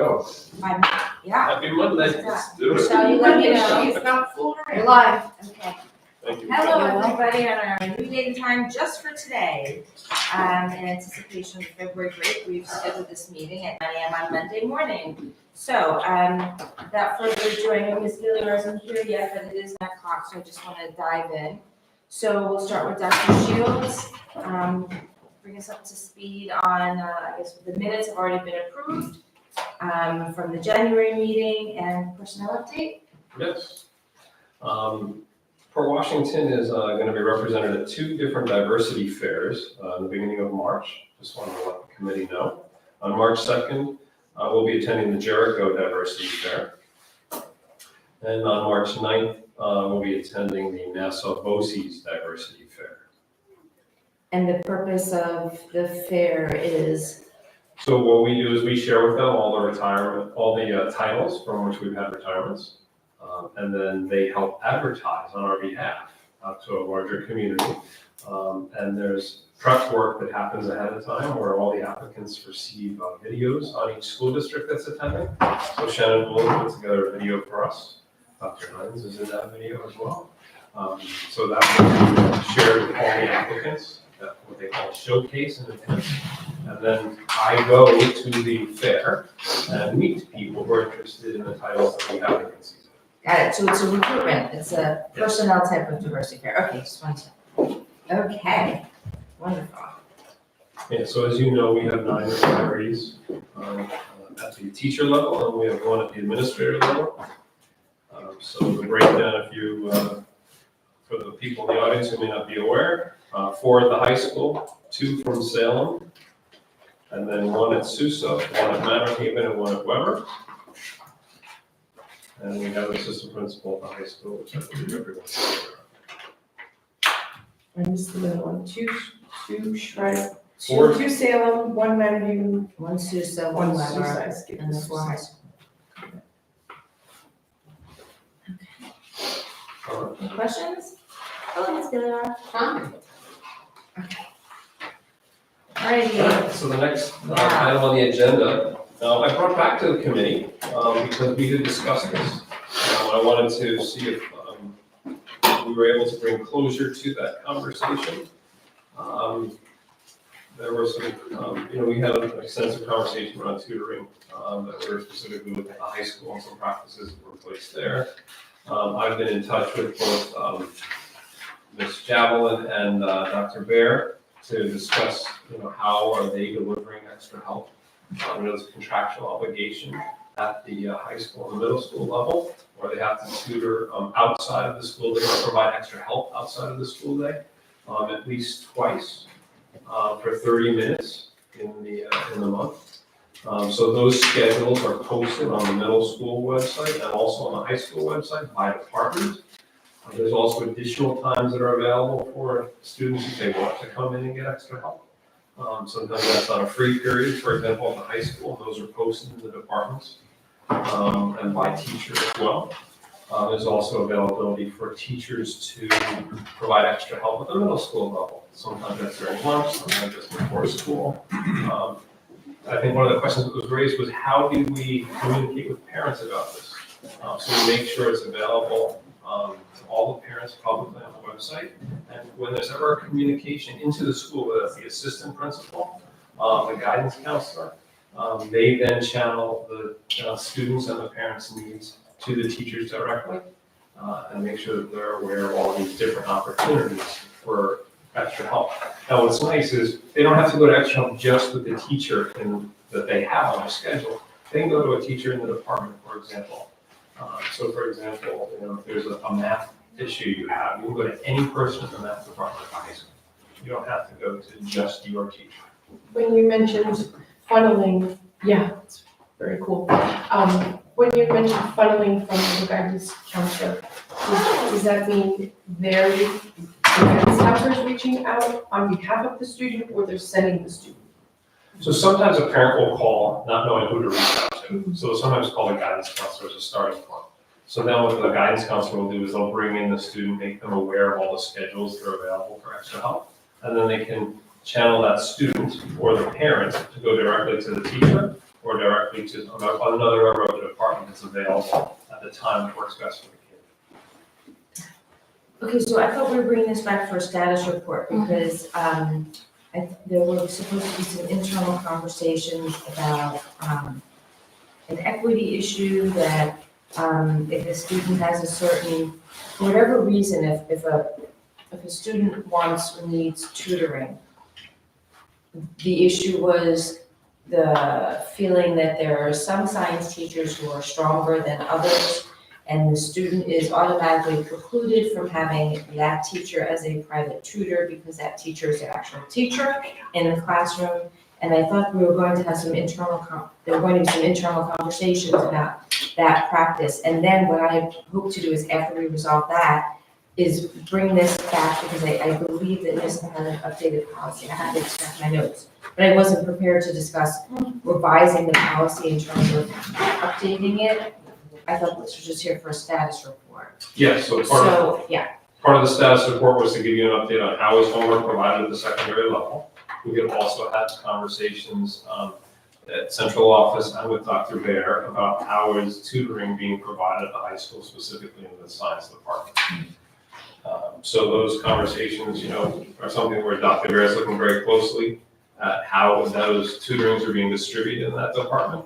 Oh, Yeah. happy Monday. Let's do it. So you let me know. She's not fooling You're around. live. Okay. Thank you. Hello, everybody, on our new date and time just for today. In anticipation of February break, we've scheduled this meeting at 9 a.m. on Monday morning. So, without further ado, I know Ms. Gilliar isn't here yet, but it is 9 o'clock, so I just want to dive in. So we'll start with Dr. Shields. Bring us up to speed on, I guess the minutes have already been approved from the January meeting and personnel update. Yes. Port Washington is going to be represented at two different diversity fairs in the beginning of March. Just wanted to let the committee know. On March 2nd, we'll be attending the Jericho Diversity Fair. And on March 9th, we'll be attending the Nassau BOCES Diversity Fair. And the purpose of the fair is, So what we do is we share with them all the titles from which we've had retirements. And then they help advertise on our behalf to a larger community. And there's prep work that happens ahead of time where all the applicants receive videos on each school district that's attending. So Shannon Bloom put together a video for us. Dr. Hines is in that video as well. So that will be shared with all the applicants, what they call a showcase and event. And then I go to the fair and meet people who are interested in the titles that we have vacancies. got it, so it's a recruitment, it's a personnel type of diversity fair. Okay, just one second. Okay, wonderful. Yeah, so as you know, we have 9 retirees at the teacher level, and we have 1 at the administrator level. So the breakdown, if you, for the people in the audience who may not be aware, 4 at the high school, 2 from Salem, and then 1 at Sousa, 1 at Manor Haven, and 1 at Weber. And we have an assistant principal at the high school, which I believe everyone's aware of. I missed the other one. Two Shred, Four. two Salem, one Manview, One Sousa, one one Weber, Suicide. and the 4 high school. All right. Any questions? Oh, Ms. Gilliar. Alrighty, So the next item on the agenda, I brought back to the committee because we had discussed this. I wanted to see if we were able to bring closure to that conversation. There were some, we had an extensive conversation around tutoring that were specifically looking at the high school and some practices that were placed there. I've been in touch with both Ms. Javelin and Dr. Bear to discuss, how are they delivering extra help. There's a contractual obligation at the high school and the middle school level, where they have to tutor outside of the school day or provide extra help outside of the school day, at least twice for 30 minutes in the month. So those schedules are posted on the middle school website and also on the high school website by department. There's also additional times that are available for students if they want to come in and get extra help. Sometimes that's on a free period, for example, at the high school, those are posted in the departments and by teacher as well. There's also availability for teachers to provide extra help at the middle school level. Sometimes that's during lunch, sometimes that's before school. I think one of the questions that was raised was how do we communicate with parents about this? So we make sure it's available to all the parents publicly on the website. And when there's ever a communication into the school, whether it's the assistant principal, the guidance counselor, they then channel the students and the parents' needs to the teachers directly and make sure that they're aware of all these different opportunities for extra help. Now, what's nice is they don't have to go to extra help just with the teacher that they have on their schedule. They can go to a teacher in the department, for example. So, for example, if there's a math issue you have, you can go to any person in the math department at high school. You don't have to go to just your teacher. When you mentioned funneling, yeah, it's very cool. When you mentioned funneling from the guidance counselor, does that mean they're the guidance counselors reaching out on behalf of the student, or they're sending the student? So sometimes a parent will call, not knowing who to reach out to. So they'll sometimes call the guidance counselor as a starting point. So then what the guidance counselor will do is they'll bring in the student, make them aware of all the schedules that are available for extra help. And then they can channel that student or the parent to go directly to the teacher, or or directly to another member of the department that's available at the time that works best for the kid. Okay, so I thought we were bringing this back for a status report because there were supposed to be some internal conversations about an equity issue that if a student has a certain, for whatever reason, if a student wants or needs tutoring, the issue was the feeling that there are some science teachers who are stronger than others, and the student is automatically precluded from having that teacher as a private tutor because that teacher is the actual teacher in the classroom. And I thought we were going to have some there were going to be some internal conversations about that practice. And then what I hope to do is after we resolve that, is bring this back because I believe that NISBA had an updated policy. I had to extract my notes, but I wasn't prepared to discuss revising the policy in terms of updating it. I thought this was just here for a status report. Yeah, so part of the status report was to give you an update on how is homework provided at the secondary level. We could also have conversations at central office and with Dr. Bear about how is tutoring being provided at the high school, specifically in the science department. So those conversations, are something where Dr. Bear is looking very closely at how those tutorings are being distributed in that department.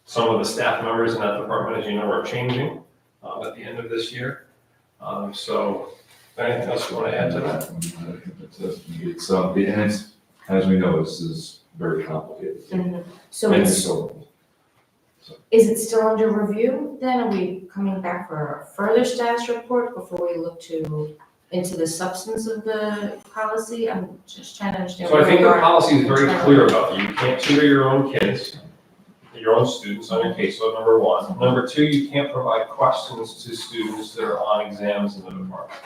Some of the staff members in that department, as you know, are changing at the end of this year. So anything else you want to add to that? It's, as we know, this is very complicated. So is it still under review then? Are we coming back for a further status report before we look into the substance of the policy? I'm just trying to understand. So I think the where we are. policy is very clear about that. You can't tutor your own kids, your own students on your caseload, number one. Number two, you can't provide questions to students that are on exams in the department.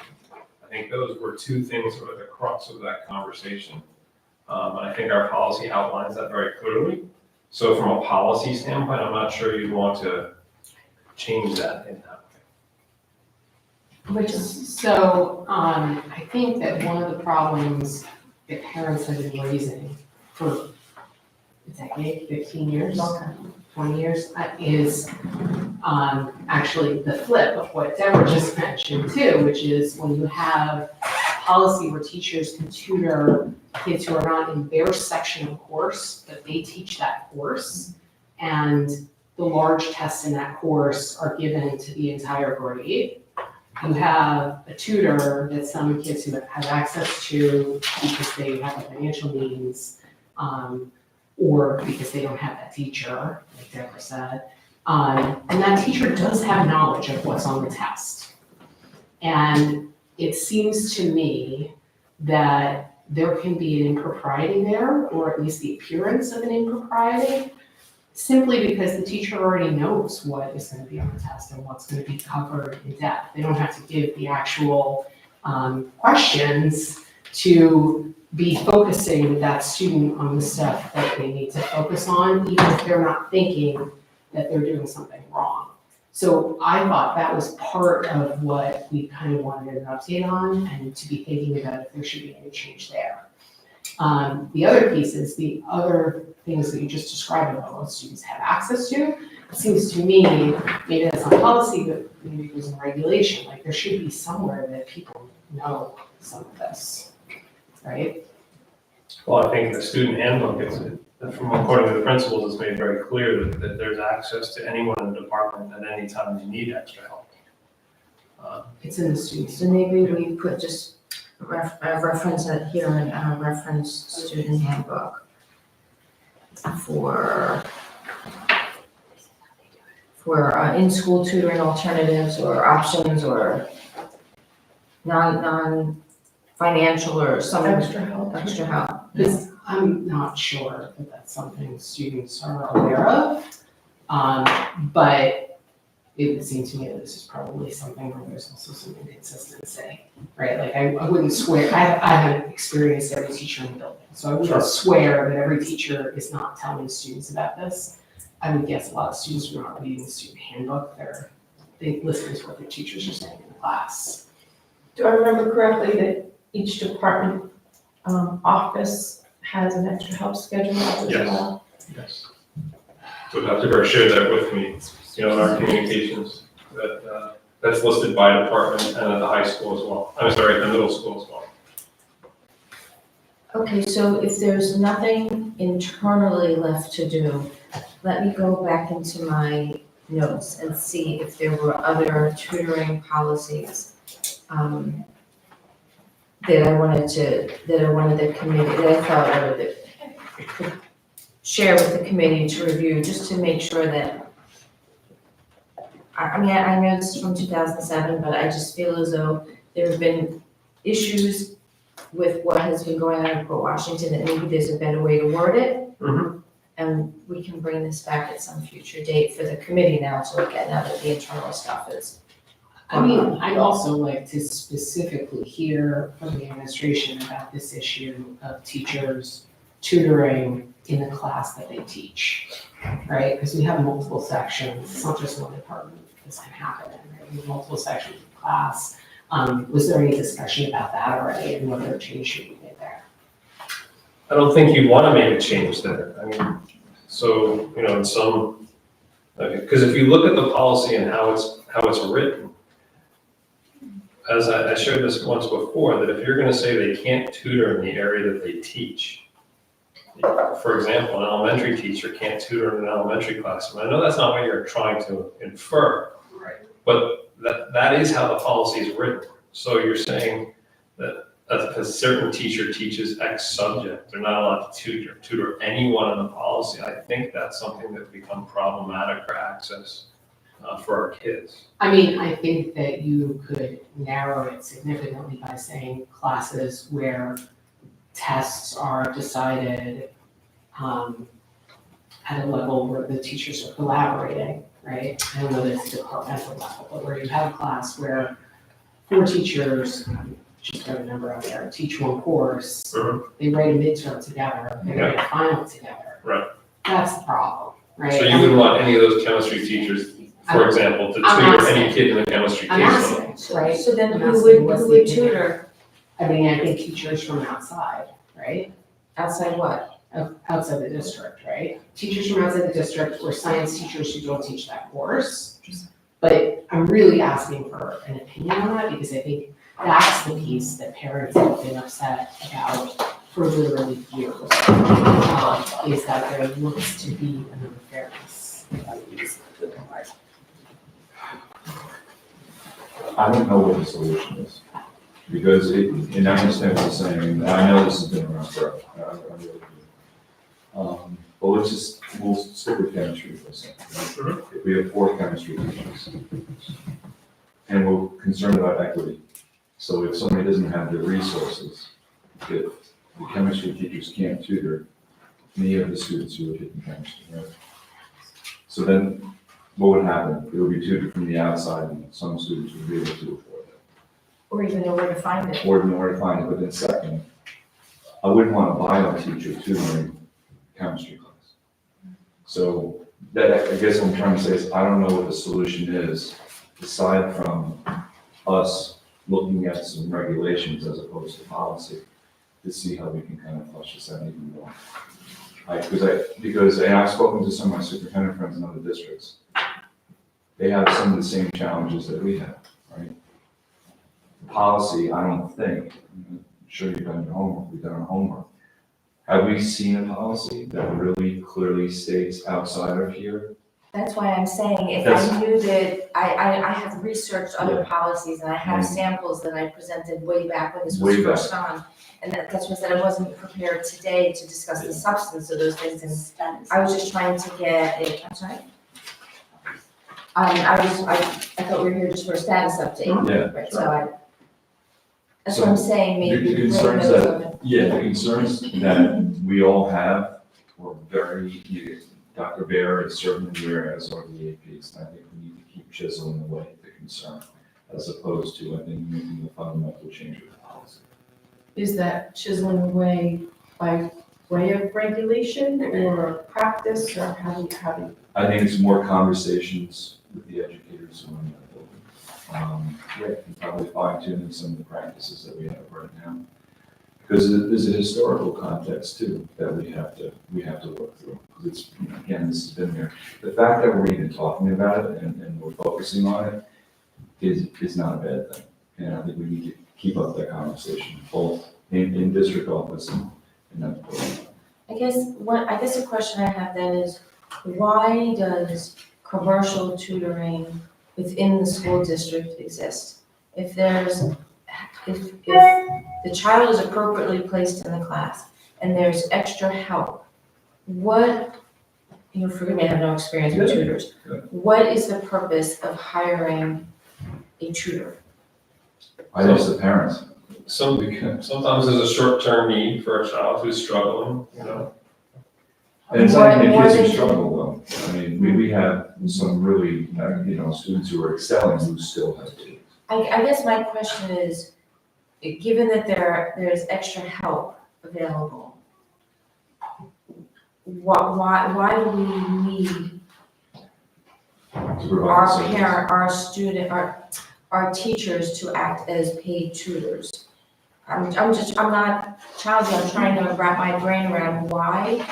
I think those were two things that were the crux of that conversation. And I think our policy outlines that very clearly. So from a policy standpoint, I'm not sure you'd want to change that in that way. So, I think that one of the problems that parents have been raising for a decade, 15 years, 20 years, is actually the flip of what Deborah just mentioned too, which is when you have policy where teachers can tutor kids who are not in their section of course, but they teach that course, and the large tests in that course are given to the entire grade. You have a tutor that some kids who have access to because they have a financial means, or because they don't have that teacher, like Deborah said. And that teacher does have knowledge of what's on the test. And it seems to me that there can be an impropriety there, or at least the appearance of an impropriety, simply because the teacher already knows what is going to be on the test and what's going to be covered in depth. They don't have to give the actual questions to be focusing that student on the stuff that they need to focus on, even if they're not thinking that they're doing something wrong. So I thought that was part of what we kind of wanted an update on, and to be thinking about if there should be any change there. The other piece is the other things that you just described about what students have access to. It seems to me, maybe that's not policy, but maybe there's a regulation, like there should be somewhere that people know some of this, right? Well, I think the student handbook is, from according to the principals, it's made very clear that there's access to anyone in the department at any time you need extra help. It's in the students. So maybe we put just reference it here in reference student handbook for in-school tutoring alternatives or options or non-financial or some Extra help. extra help. Because I'm not sure that that's something students are aware of. But it would seem to me that this is probably something where there's also some inconsistency, right? Like I wouldn't swear, I haven't experienced every teacher in the building, so I wouldn't swear that every teacher is not telling students about this. I would guess a lot of students are not reading the student handbook, they listen to what their teachers are saying in the class. Do I remember correctly that each department office has an extra help schedule as Yes. well? Yes. So Dr. Burr shared that with me, in our communications, that's listed by department and at the high school as well. I'm sorry, the middle school as well. Okay, so if there's nothing internally left to do, let me go back into my notes and see if there were other tutoring policies that I wanted the committee, that I felt I would share with the committee to review, just to make sure that, I mean, I know this is from 2007, but I just feel as though there have been issues with what has been going on in Port Washington, that maybe there's a better way to word it. Mhm. And we can bring this back at some future date for the committee now to look at, now that the internal stuff is. I mean, I'd also like to specifically hear from the administration about this issue of teachers tutoring in the class that they teach, right? Because we have multiple sections, it's not just one department this can happen in, right? We have multiple sections of class. Was there any discussion about that already, and whether a change should be made there? I don't think you want to make a change there. I mean, so, in some, because if you look at the policy and how it's written, as I shared this once before, that if you're going to say they can't tutor in the area that they teach, for example, an elementary teacher can't tutor in an elementary class. And I know that's not what you're trying to infer. Right. But that is how the policy is written. So you're saying that a certain teacher teaches X subject, they're not allowed to tutor anyone in the policy. I think that's something that become problematic for access for our kids. I mean, I think that you could narrow it significantly by saying classes where tests are decided at a level where the teachers are collaborating, right? I don't know that it's departmental level, but where you have a class where 4 teachers, just throw a number out there, teach one course, Mhm. they write a midterm together, they write a final together. Right. That's the problem, right? So you wouldn't want any of those chemistry teachers, for example, to I'm tutor any asking. kid in the chemistry I'm caseload. asking, right? So then I'm who asking, what's would the- tutor? I mean, I think teachers from outside, right? Outside what? Outside the district, right? Teachers from outside the district or science teachers who don't teach that course. But I'm really asking for an opinion on that because I think that's the piece that parents have been upset about for literally years. Is that there looks to be an unfairness. I don't know what the solution is, because and I understand what you're saying, and I know this has been around forever, I really do. But we'll stick with chemistry for a second, right? If we have 4 chemistry teachers, and we're concerned about equity, so if somebody doesn't have the resources, if the chemistry teachers can't tutor any of the students who are taking chemistry, right? So then, what would happen? It would be tutored from the outside, and some students would be able to afford it, Or even know where to find it? or know where to find it. But then second, I wouldn't want a bio teacher tutoring chemistry class. So that, I guess what I'm trying to say is, I don't know what the solution is, aside from us looking at some regulations as opposed to policy, to see how we can kind of flush this out even more. Because I've spoken to some of my superintendent friends in other districts. They have some of the same challenges that we have, right? Policy, I don't think, I'm sure you've done your homework, we've done our homework. Have we seen a policy that really clearly states outside of here? That's why I'm saying, if That's- I knew that, I have researched other Yeah. policies, and I have Mhm. samples that I presented way back when this was Way first on. And that's what I said, I wasn't prepared today to discuss the substance of those things, and I was just trying to get it, I'm sorry? I thought we were here just for a status update. Yeah. Right, so that's what I'm saying, The maybe. concerns bring those that- up. Yeah, the concerns that we all have were very, Dr. Bear is certainly aware, as are the APs, and I think we need to keep chiseling away the concern, as opposed to, I think, making a fundamental change with the policy. Is that chiseling away by way of regulation or practice, or how do you? I think it's more conversations with the educators who are in that building. And probably fine tuning some of the practices that we have right now. Because there's a historical context too that we have to work through. Because it's, again, this has been there. The fact that we're even talking about it and we're focusing on it is not a bad thing. And I think we need to keep up that conversation, both in district office and that. I guess the question I have then is, why does commercial tutoring within the school district exist? If the child is appropriately placed in the class and there's extra help, forgive me, I have no experience with tutors. Yeah. What is the purpose of hiring a tutor? I think it's the parents. Sometimes there's a short-term need for a child who's struggling, And it's not even More kids who than- struggle though. I mean, we have some really, students who are excelling who still have to. I guess my question is, given that there's extra help available, why do we need To provide our service. our teachers to act as paid tutors? I'm not challenging, I'm trying to wrap my brain around why.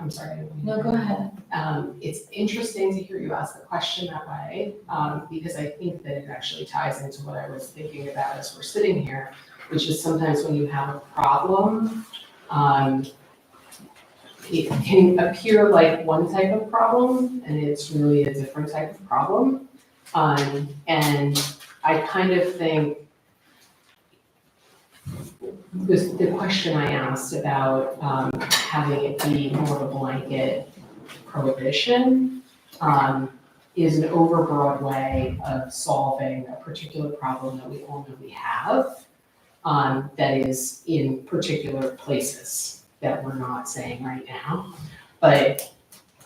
I'm sorry. No, go ahead. It's interesting to hear you ask the question that way, because I think that it actually ties into what I was thinking about as we're sitting here, which is sometimes when you have a problem, it can appear like one type of problem, and it's really a different type of problem. And I kind of think the question I asked about having it be more of a blanket prohibition is an overbroad way of solving a particular problem that we all know we have that is in particular places that we're not saying right now. But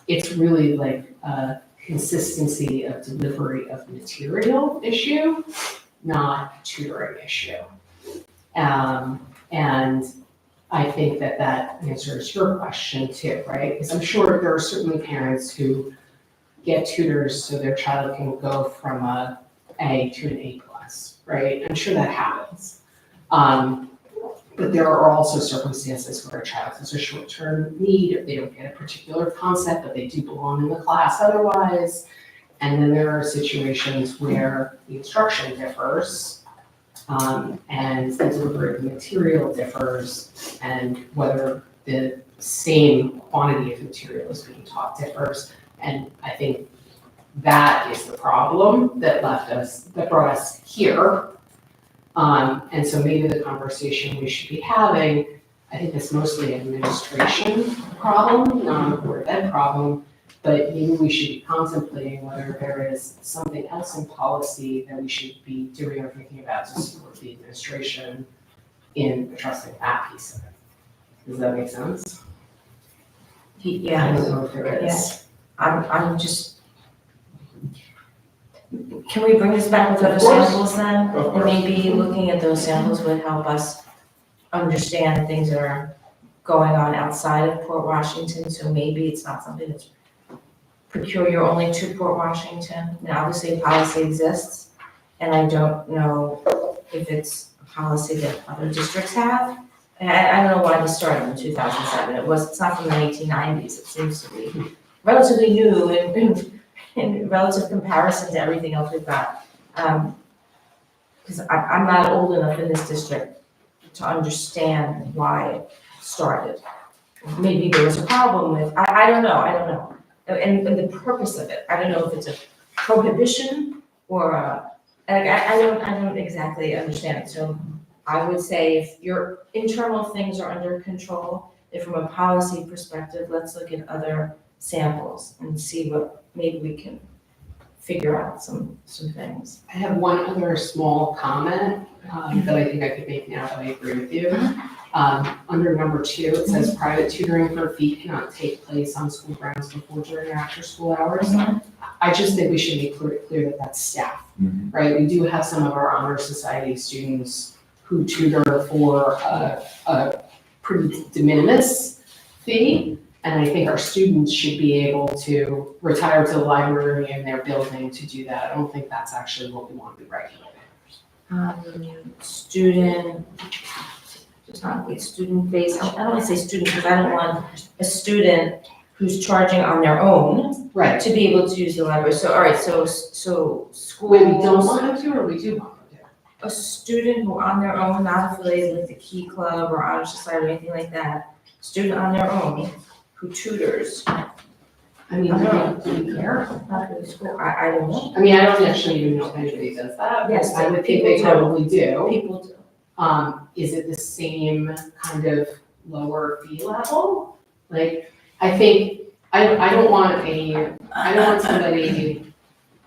it's really like a consistency of delivery of material issue, not tutoring issue. And I think that answers your question too, right? Because I'm sure there are certainly parents who get tutors so their child can go from a A to an A+, right? I'm sure that happens. But there are also circumstances where a child has a short-term need, if they don't get a particular concept, but they do belong in the class otherwise. And then there are situations where the instruction differs, and the delivery of the material differs, and whether the same quantity of material is being taught differs. And I think that is the problem that brought us here. And so maybe the conversation we should be having, I think it's mostly an administration problem, not a Board of Ed problem, but maybe we should be contemplating whether there is something else in policy that we should be doing or thinking about to support the administration in addressing that piece of it. Does that make sense? I Yeah, don't know if there is. yes. I'm just, can we bring this back with other Of course. samples then? Of And course. maybe looking at those samples would help us understand things that are going on outside of Port Washington, so maybe it's not something that's peculiar only to Port Washington. I mean, obviously, a policy exists, and I don't know if it's a policy that other districts have. And I don't know why this started in 2007. It's not from the 1990s. It seems to be relatively new in relative comparison to everything else we've got. Because I'm not old enough in this district to understand why it started. Maybe there was a problem with, I don't know. And the purpose of it, I don't know if it's a prohibition or I don't exactly understand it. So I would say if your internal things are under control, if from a policy perspective, let's look at other samples and see what maybe we can figure out some things. I have one other small comment that I think I could make now that I agree with you. Under number 2, it says private tutoring for a fee cannot take place on school grounds before, during, or after school hours. I just think we should be clear that that's staff, Mhm. right? We do have some of our honor society students who tutor for a pretty de minimis fee. And I think our students should be able to retire to the library in their building to do that. I don't think that's actually what we want to be regulating. Student Just not be student-based, I don't want to say student, because I don't want a student who's charging on their own Right. to be able to use the library. So, all right, so schools. Wait, we don't want them to, or we do want them to? A student who on their own, not affiliated with the Key Club or Honor Society or anything like that, student on their own who tutors, I mean, do we care? not for the school, I don't know. I mean, I don't actually even know if anybody does that. but Yes, I would think they people do. probably do. People do. Is it the same kind of lower fee level? Like, I think, I don't want somebody,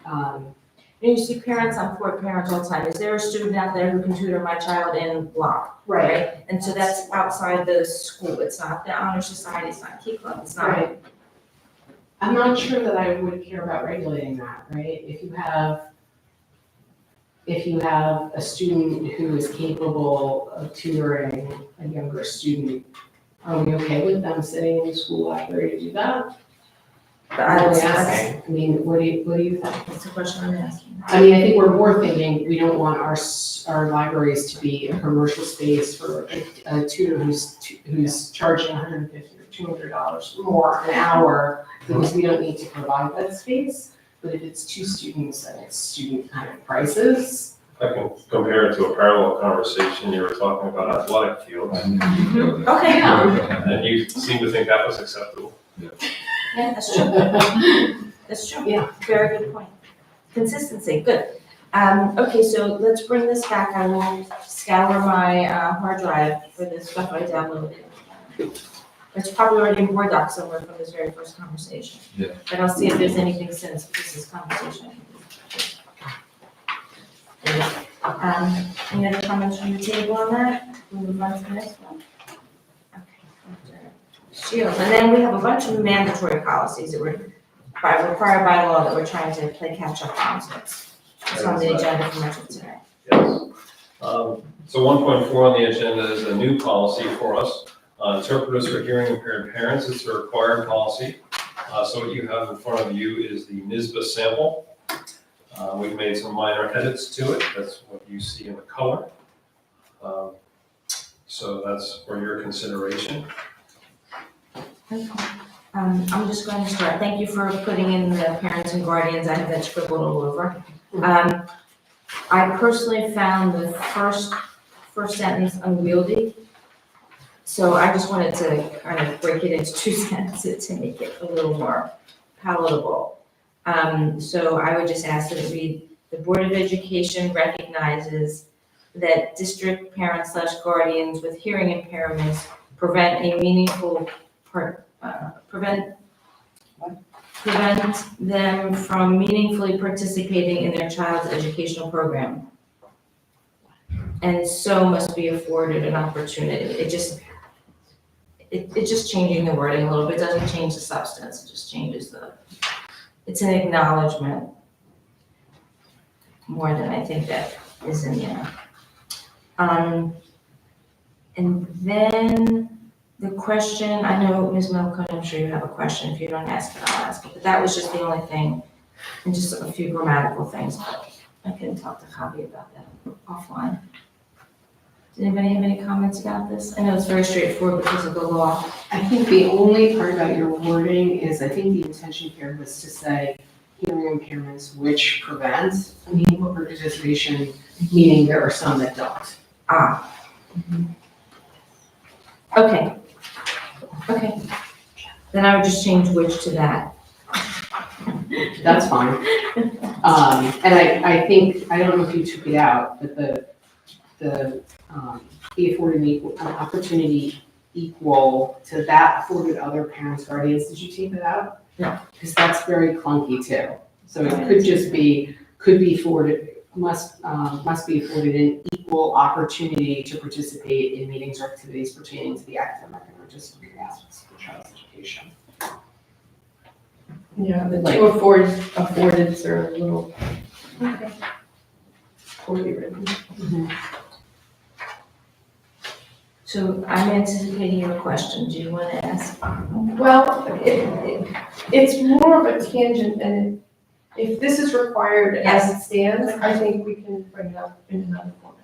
And you see parents on Fort Parents all the time, is there a student out there who can tutor my child in block? right, And so that's outside the school, it's not the Honor Society, it's not Key Club, it's not. right. I'm not sure that I would care about regulating that, right? If you have a student who is capable of tutoring a younger student, are we okay with them sitting in the school library to do that? But I don't I mean, what do you think? That's the question I'm asking. I mean, I think we're more thinking, we don't want our libraries to be a commercial space for a tutor who's charging $150 or $200 more an hour, because we don't need to provide that space. But if it's two students and it's student kind of prices, I can compare it to a parallel conversation, you were talking about athletic fields, Okay, and you seem to think that was acceptable. yeah, that's true, that's true. Yeah. Very good point. Consistency, good. Okay, so let's bring this back, I will scour my hard drive for the stuff I downloaded. It's probably already in Word doc somewhere from this very first conversation. Yeah. But I'll see if there's anything since this conversation. Any other comments from the table on that? We'll move on to the next one. Okay. Shields, and then we have a bunch of mandatory policies that were required by law that we're trying to play catch up on, so it's on the agenda for much of today. Yes. So 1.4 on the agenda is a new policy for us. Interpreters for hearing impaired parents, it's a required policy. So what you have in front of you is the NISBA sample. We've made some minor edits to it, that's what you see in the color. So that's for your consideration. I'm just going to start, thank you for putting in the parents and guardians, I have that scribbled all over. I personally found the first sentence unwieldy, so I just wanted to kind of break it into two sentences to make it a little more palatable. So I would just ask that it read, the Board of Education recognizes that district parents / guardians with hearing impairments prevent them from meaningfully participating in their child's educational program. And so must be afforded an opportunity. It's just changing the wording a little bit, it doesn't change the substance, it just changes it's an acknowledgement more than I think that is in there. And then the question, I know, Ms. Malcolm, I'm sure you have a question. If you don't ask it, I'll ask it. But that was just the only thing, and just a few grammatical things. But I can talk to Javi about that offline. Does anybody have any comments about this? I know it's very straightforward because of the law. I think the only part about your wording is, I think the intention here was to say hearing impairments which prevent meaningful participation, meaning there are some that don't. Okay. Okay. Then I would just change which to that. That's fine. And I think, I don't know if you took it out, but be afforded an opportunity equal to that afforded other parents, guardians, did you take it out? No. Because that's very clunky too. So it could just be, could be afforded, must be afforded an equal opportunity to participate in meetings or activities pertaining to the academic and artistic aspects of the child's education. Yeah, the Like- two affordeds are a little Okay. poorly written. So I'm anticipating your question. Do you want to ask? Well, it's more of a tangent, and if this is required as it stands, I think we can bring it up in another format.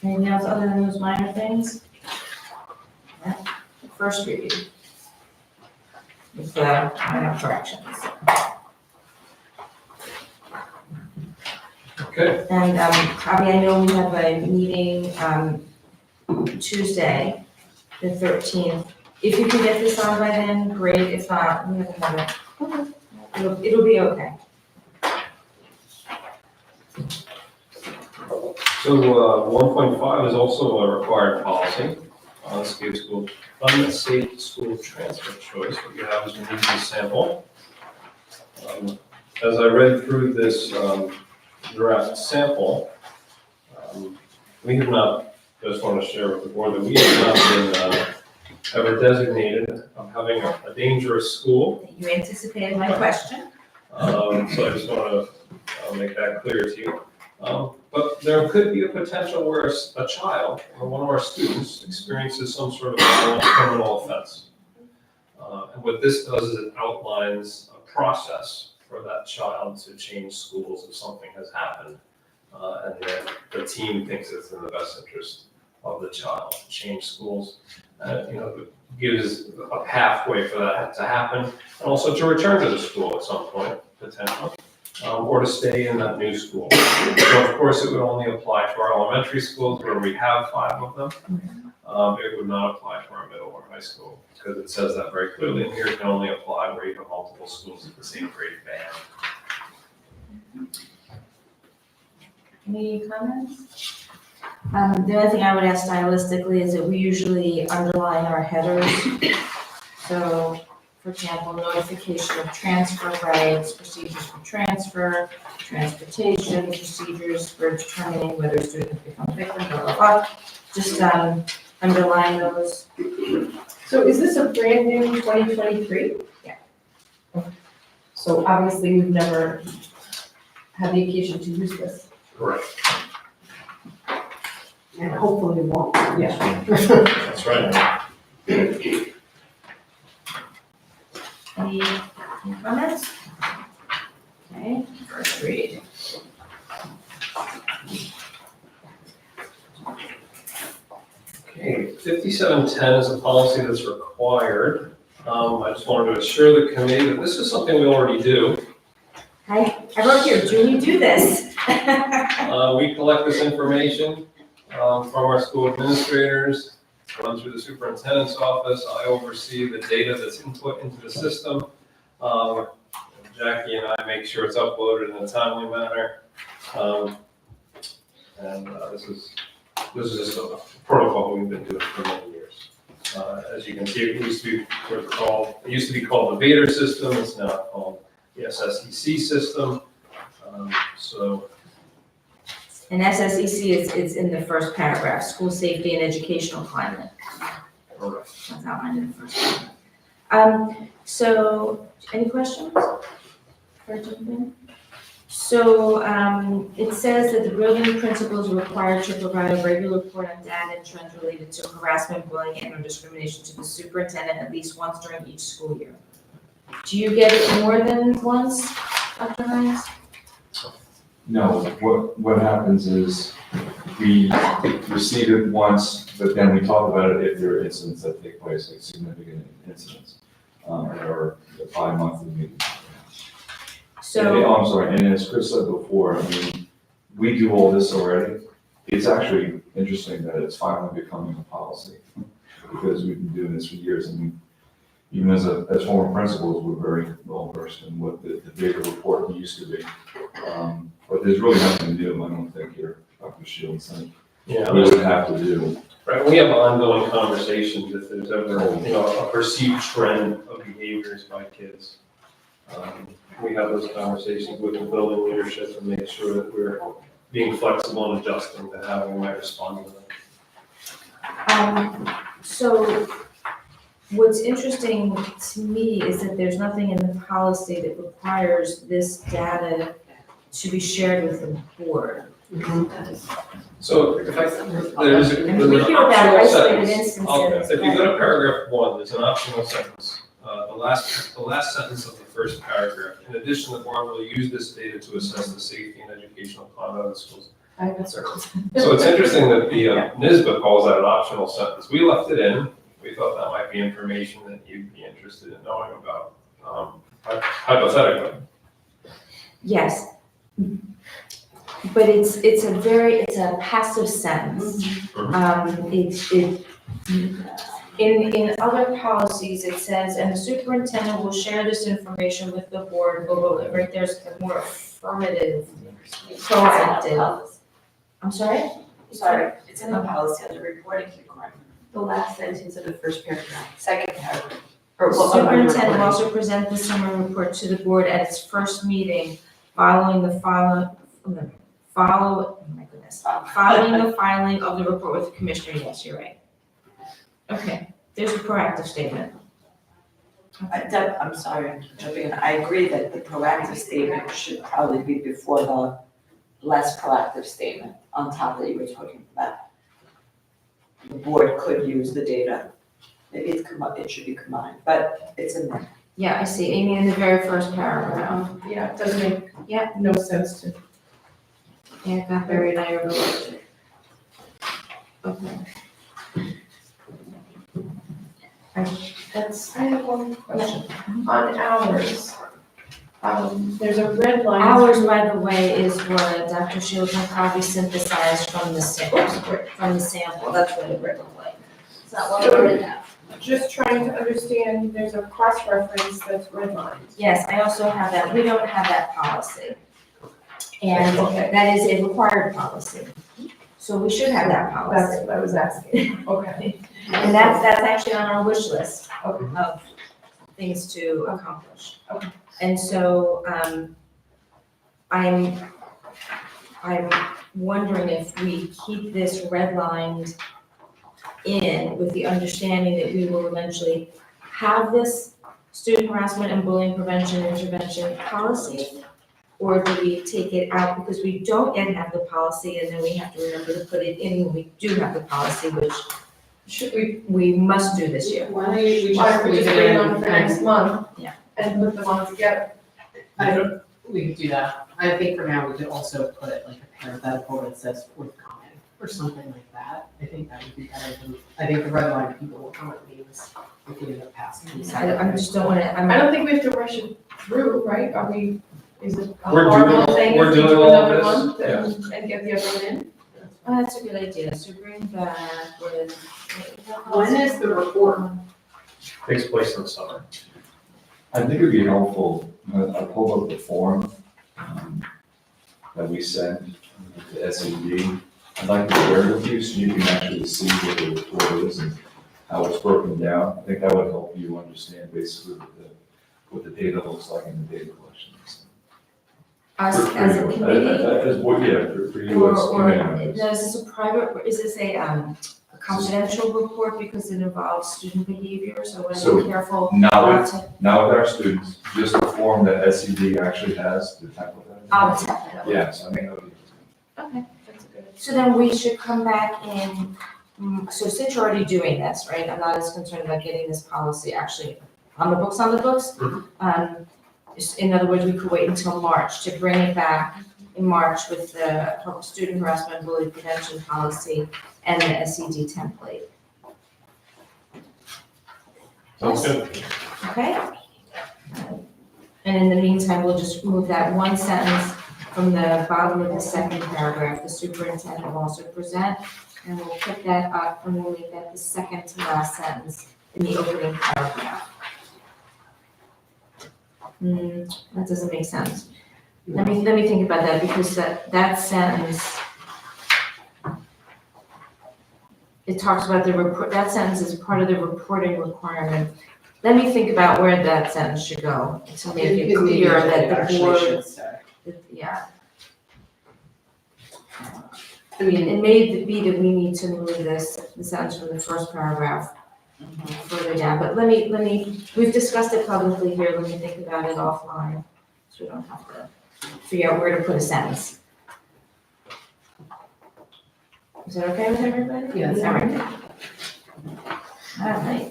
Anything else other than those minor things? Yeah. First reading. With minor corrections. Okay, And, Bobby, I know we have a meeting, Tuesday, the 13th. If you can get this on by then, great. If not, we have another. It'll be okay. so 1.5 is also a required policy. This gives school fund safe school transfer choice. What you have is an easy sample. As I read through this draft sample, we have not, just want to share with the board that we have not been ever designated of having a dangerous school. You anticipated my question. So I just want to make that clear to you. But there could be a potential where a child or one of our students experiences some sort of criminal offense. And what this does is it outlines a process for that child to change schools if something has happened. And then the team thinks it's in the best interest of the child to change schools. It gives a pathway for that to happen, and also to return to the school at some point, potentially, or to stay in that new school. So of course, it would only apply to our elementary schools where we have 5 of them. It would not apply to our middle or high school, because it says that very clearly, and here it can only apply where you have multiple schools at the same grade band. Any comments? The only thing I would ask stylistically is that we usually underline our headers. So, for example, notification of transfer rights, procedures for transfer, transportation, procedures for determining whether students become victims, blah, blah, blah. Just underline those. So is this a brand new 2023? Yeah. So obviously we've never had the occasion to use this. Correct. And hopefully we won't. Yeah. That's right. Any comments? Okay, first read. Okay, 5710 is a policy that's required. I just wanted to assure the committee that this is something we already do. I wrote here, do we do this? We collect this information from our school administrators, run through the superintendent's office. I oversee the data that's input into the system. Jackie and I make sure it's uploaded in a timely manner. This is just a protocol we've been doing for many years. As you can see, it used to be called the Vader system. It's now called the SSEC system. And SSEC is in the first paragraph, school safety and educational climate. Correct. That's outlined in the first paragraph. So, any questions? For Jim? So, it says that the building principal is required to provide a regular report on data and trends related to harassment, bullying, and or discrimination to the superintendent at least once during each school year. Do you get it more than once, Dr. Hines? No, what happens is we receive it once, but then we talk about it if there are incidents that take place, like significant incidents, or the bi-monthly meeting. So, I'm sorry, and as Chris said before, I mean, we do all this already. It's actually interesting that it's finally becoming a policy, because we've been doing this for years, and even as former principals, we're very well versed in what the data report used to be. But there's really nothing new, I don't think, here, Dr. Shields, that Yeah, we would have to do. right. We have ongoing conversations if there's ever, a perceived trend of behaviors by kids. We have those conversations with the building leadership and make sure that we're being flexible and adjusting to how we might respond to them. so what's interesting to me is that there's nothing in the policy that requires this data to be shared with the board. So if there's I an mean, we hear about optional isolated sentence. If instances. you go to paragraph 1, there's an optional sentence. The last sentence of the first paragraph. In addition, the board will use this data to assess the safety and educational climate of the schools. I have it circled. So it's interesting that the NISBA calls that an optional sentence. We left it in. We thought that might be information that you'd be interested in knowing about, hypothetically. Yes. But it's a passive sentence. In other policies, it says, and the superintendent will share this information with the board, blah, blah, blah, right? There's a more affirmative, proactive. I'm sorry? Sorry, it's in the policy on the reporting requirement. The last sentence of the first paragraph. Second paragraph. Superintendent will also present the summary report to the board at its first meeting following the filing of the report with the commissioner. Yes, you're right. Okay, there's a proactive statement. Deb, I'm sorry, I'm jumping in. I agree that the proactive statement should probably be before the less proactive statement on top that you were talking about. The board could use the data. It should be combined, but it's in there. Yeah, I see, Amy, in the very first paragraph. Yeah, it doesn't make Yeah. no sense to. Yeah, it got buried, I overlooked it. Okay. I have one question. On hours, there's a red line. Hours, by the way, is what Dr. Shields will probably synthesized from the sample, that's what it would look like. It's not what we already have. Just trying to understand, there's a cross-reference that's redlined. Yes, I also have that, we don't have that policy. And Okay. that is a required policy. So we should have that policy. That's what I was asking. Okay. And that's actually on our wish list Okay. of things to accomplish. Okay. And so, I'm wondering if we keep this redlined in with the understanding that we will eventually have this student harassment and bullying prevention intervention policy? Or do we take it out because we don't yet have the policy and then we have to remember to put it in when we do have the policy, which Should we, we must do this year. Why don't we why just don't we leave just it bring it in on for next month? Yeah. And put them all together? We could do that. I think for now, we could also put like a parenthetical that says fourth comment or something like that. I think that would be better than, I think the red line people will know what it means if we end up passing. these. I just don't wanna, I don't think we have to rush it through, right? Are we, is it a We're horrible doing- thing we're if we doing do all another this, month and get the other one in? oh, that's a good idea, so bring back with. When is the report? Takes place in the summer. I think it'd be helpful, I pulled up the form that we sent to SED. I'd like to share it with you so you can actually see what the report is and how it's broken down. I think that would help you understand basically what the data looks like in the data collections. Us as a committee, As, for you as or, committee no, members. is this a private, is this a confidential report because it involves student behavior, so we're So- careful Now, not with, to. now with our students, just the form that SED actually has to tackle that. I'll tap that. Yes, I mean, that would be. Okay, That's a good. so then we should come back in, so since you're already doing this, right, I'm not as concerned about getting this policy actually on the books. In other words, we could wait until March to bring it back in March with the student harassment and bullying prevention policy and the SED template, Sounds good. okay? And in the meantime, we'll just move that one sentence from the bottom of the second paragraph, the superintendent will also present, and we'll pick that up and we'll make that the second to last sentence in the opening paragraph. That doesn't make sense. Let me think about that, because that sentence, it talks about the report, that sentence is part of the reporting requirement. Let me think about where that sentence should go to make it clear that the board, yeah. I mean, It may be that we need to move the sentence from the first paragraph further down, but let me, we've discussed it publicly here, let me think about it offline, so we don't have to figure out where to put a sentence. Is that okay with everybody? Yes. All right. All right.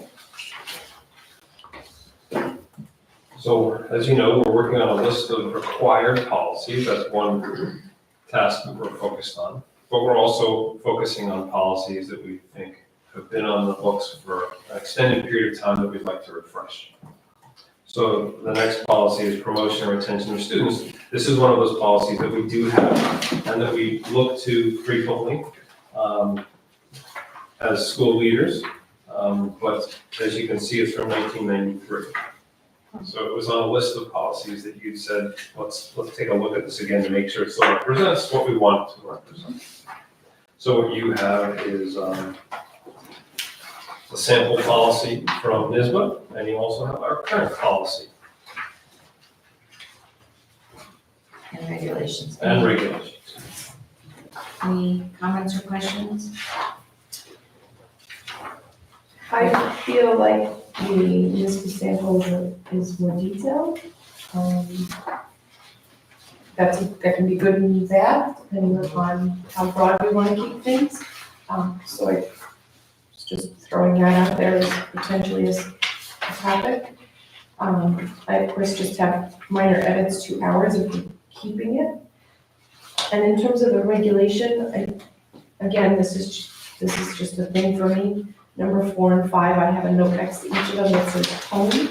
So, as you know, we're working on a list of required policies. That's one task that we're focused on, but we're also focusing on policies that we think have been on the books for an extended period of time that we'd like to refresh. So the next policy is promotion and retention of students. This is one of those policies that we do have and that we look to frequently as school leaders. But as you can see, it's from 1993. So it was on a list of policies that you said, let's take a look at this again to make sure it still represents what we want it to represent. So what you have is a sample policy from NYSBA, and you also have our current policy And regulations. and regulations. Any comments or questions? I feel like the NISBA sample is more detailed. That can be good and bad, depending upon how broad we want to keep things. So I was just throwing that out there as potentially as a topic. I of course just have minor edits to ours if we're keeping it. And in terms of the regulation, again, this is just a thing for me. Number 4 and 5, I have a note next to each of them that says tone.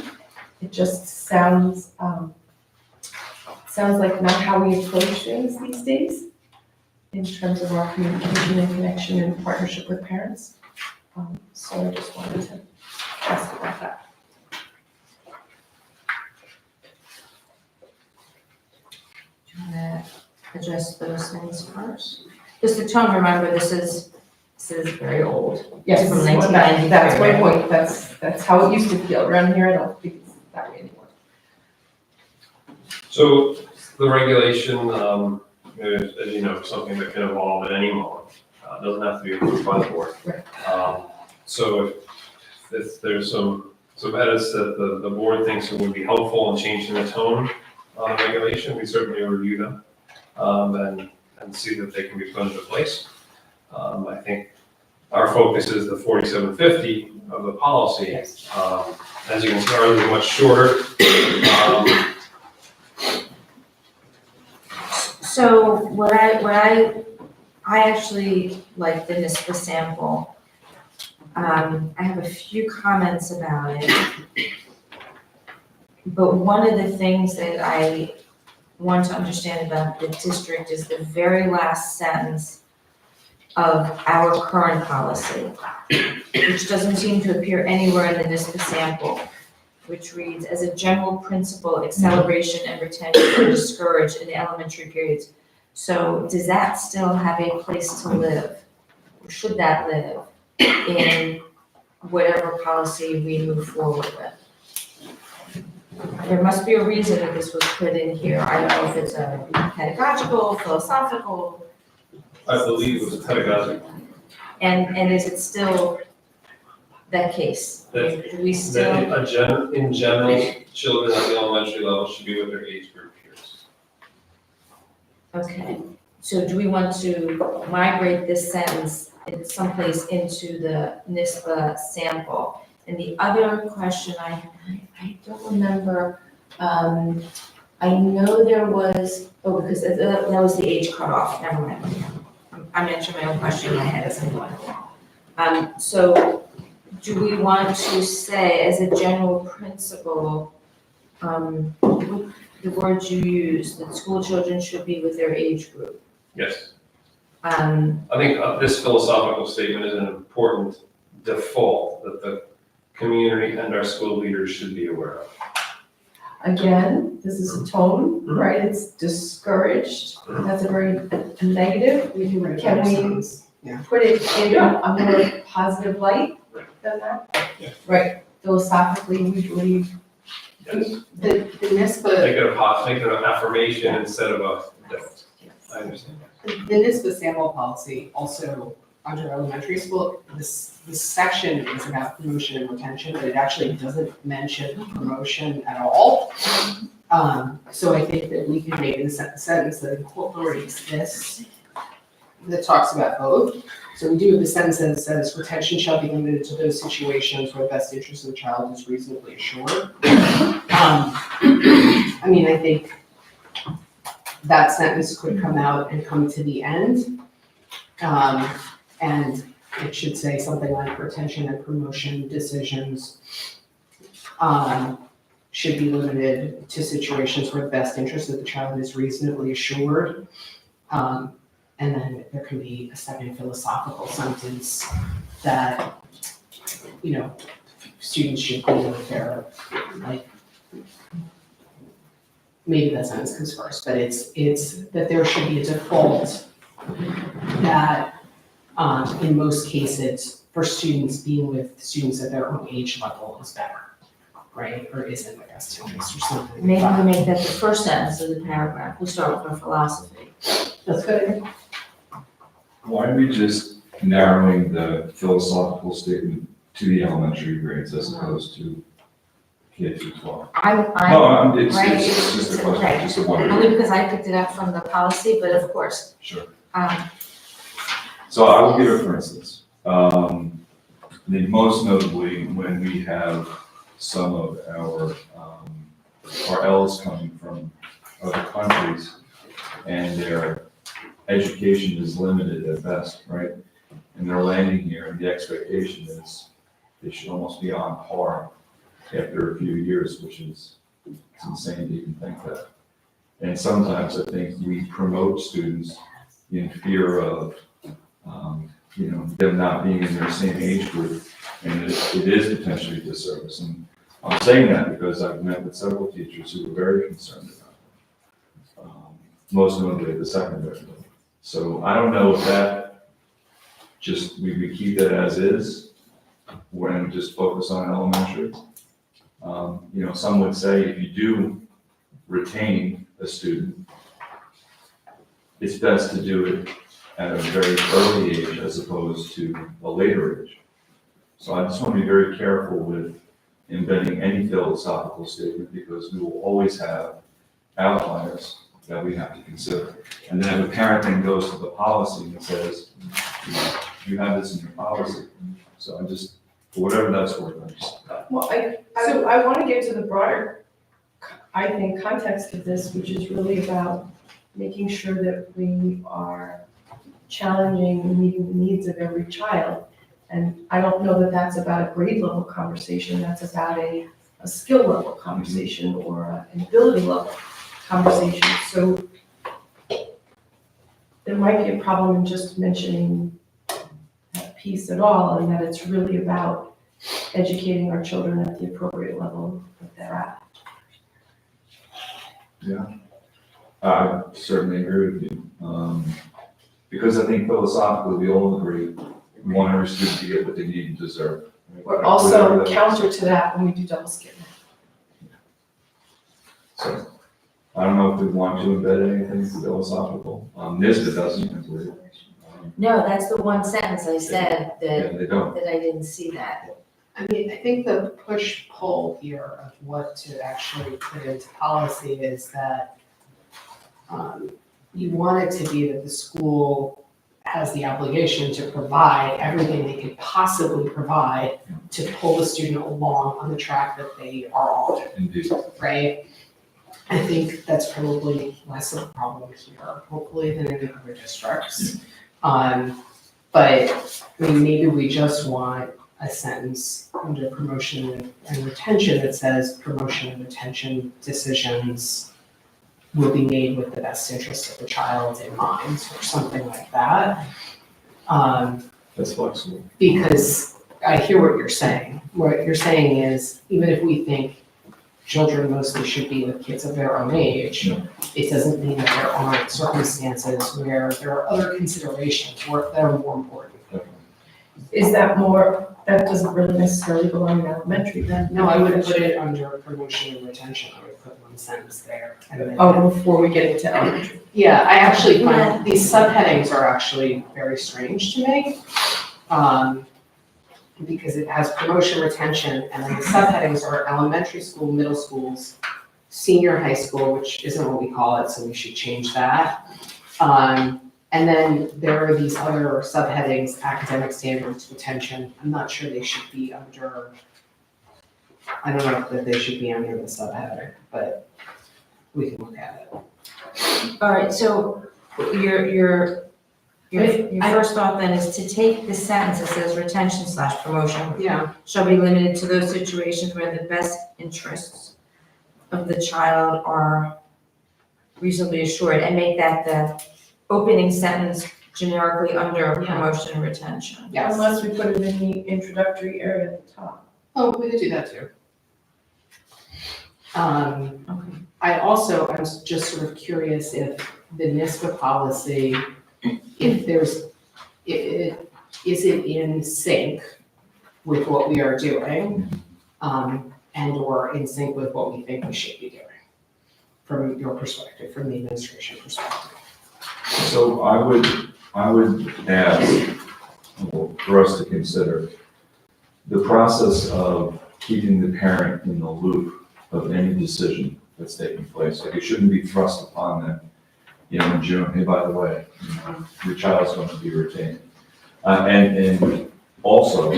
It just sounds like not how we approach things these days in terms of our communication and connection and partnership with parents. So I just wanted to ask about that. Do you want to address those things first? Just the tone, remember, this is very old. Yes, From well, 1993. that's my point. That's how it used to feel. Around here, I don't think it's that way anymore. So the regulation, is, as you know, something that can evolve at any moment. It doesn't have to be approved by the board. Right. So if there's some edits that the board thinks would be helpful in changing the tone on the regulation, we certainly review them and see that they can be put into place. I think our focus is the 4750 of the policy. Yes. As you can see, ours is much shorter. So what I actually like the NISBA sample. I have a few comments about it. But one of the things that I want to understand about the district is the very last sentence of our current policy, which doesn't seem to appear anywhere in the NISBA sample, which reads, as a general principle, acceleration and retention are discouraged in the elementary periods. So does that still have a place to live? Or should that live in whatever policy we move forward with? There must be a reason that this was put in here. I don't know if it's a pedagogical, philosophical, I believe it was pedagogic. and is it still that case? That- Do we still? In general, children at the elementary level should be with their age group peers. Okay, so do we want to migrate this sentence in someplace into the NISBA sample? And the other question I don't remember, I know there was, because that was the age cutoff, never mind. I'm answering my own question in my head as I'm going along. So do we want to say as a general principle, the words you use, that school children should be with their age group? Yes. I I think this philosophical statement is an important default that the community and our school leaders should be aware of. Again, this is a tone, right? It's discouraged. That's a very negative. We can write Can better we- sentence. Put it in a more positive light than that. Yeah. Right, philosophically, we believe. Yes. The NISBA, Make it an affirmation instead of a don't. I understand. the NISBA sample policy also under elementary school, this section is about promotion and retention, but it actually doesn't mention promotion at all. So I think that we could make a sentence that incorporates this, that talks about both. So we do have the sentence that says retention shall be limited to those situations where the best interest of the child is reasonably assured. I mean, I think that sentence could come out and come to the end. And it should say something like retention and promotion decisions should be limited to situations where the best interest of the child is reasonably assured. And then there can be a second philosophical sentence that, you know, students should be with their, like, maybe that sentence comes first, but it's that there should be a default that, in most cases, for students, being with students at their own age level is better, right? Or is in the best interest or something. Maybe we make that the first sentence of the paragraph, we'll start with our philosophy. That's good. Why are we just narrowing the philosophical statement to the elementary grades as opposed to K through 12? I'm, It's right, just a question, right. just a wonder. only because I picked it up from the policy, but of course, Sure. um, So I will give it for instance. Most notably, when we have some of our L's coming from other countries and their education is limited at best, right? And they're landing here and the expectation is they should almost be on par after a few years, which is, it's insane to even think that. And sometimes I think we promote students in fear of, them not being in their same age group, and it is potentially a disservice. And I'm saying that because I've met with several teachers who are very concerned about it, most notably at the secondary level. So I don't know if that we keep that as is, and just focus on elementary. Some would say if you do retain a student, it's best to do it at a very early age as opposed to a later age. So I just want to be very careful with embedding any philosophical statement because we will always have outliers that we have to consider. And then if a parent then goes to the policy and says, you have this in your policy. So I just, for whatever that's worth, Well, I want to get to the broader, I think, context of this, which is really about making sure that we are challenging and meeting the needs of every child. And I don't know that that's about a grade level conversation, that's about a skill level conversation or an ability level conversation. So there might be a problem in just mentioning that piece at all, and that it's really about educating our children at the appropriate level that they're at. Yeah, I certainly agree with you. Because I think philosophically, we all agree, we want every student to get what they need and deserve. right? We're Whatever also that is. counter to that when we do double skip. So, I don't know if we want to embed anything philosophical. NISBA doesn't, I believe. no, that's the one sentence I said that, Yeah, they don't. that I didn't see that. I mean, I think the push-pull here of what to actually put into policy is that you want it to be that the school has the obligation to provide everything they could possibly provide to pull the student along on the track that they are on, Indeed. right? I think that's probably less of a problem here, hopefully, than in other districts. But, I mean, maybe we just want a sentence under promotion and retention that says promotion and retention decisions will be made with the best interest of the child in mind, or something like that. That's flexible. Because I hear what you're saying. What you're saying is, even if we think children mostly should be with kids of their own age, Yeah. it doesn't mean that there aren't circumstances where there are other considerations that are more important. Is that more, that doesn't really necessarily belong in elementary then? No, I would put it under promotion and retention. I would put one sentence there. And then, Oh, before we get into elementary. yeah, I actually Yeah. find these subheadings are actually very strange to me. Because it has promotion, retention, and then the subheadings are elementary school, middle schools, senior high school, which isn't what we call it, so we should change that. And then there are these other subheadings, academic standards, retention. I'm not sure they should be under, I don't know if they should be under the subheading, but we can look at it. All right, so your first thought then is to take the sentence that says retention / promotion Yeah, shall be limited to those situations where the best interests of the child are reasonably assured, and make that the opening sentence generically under Yeah. promotion and retention. yes. Unless we put it in the introductory area at the top. Oh, we could do that too. Okay. I was just sort of curious if the NISBA policy, if there's, is it in sync with what we are doing? And or in sync with what we think we should be doing? From your perspective, from the administration perspective. So I would ask, well, for us to consider, the process of keeping the parent in the loop of any decision that's taking place. Like, it shouldn't be thrust upon them, in June, hey, by the way, your child's going to be retained. And also,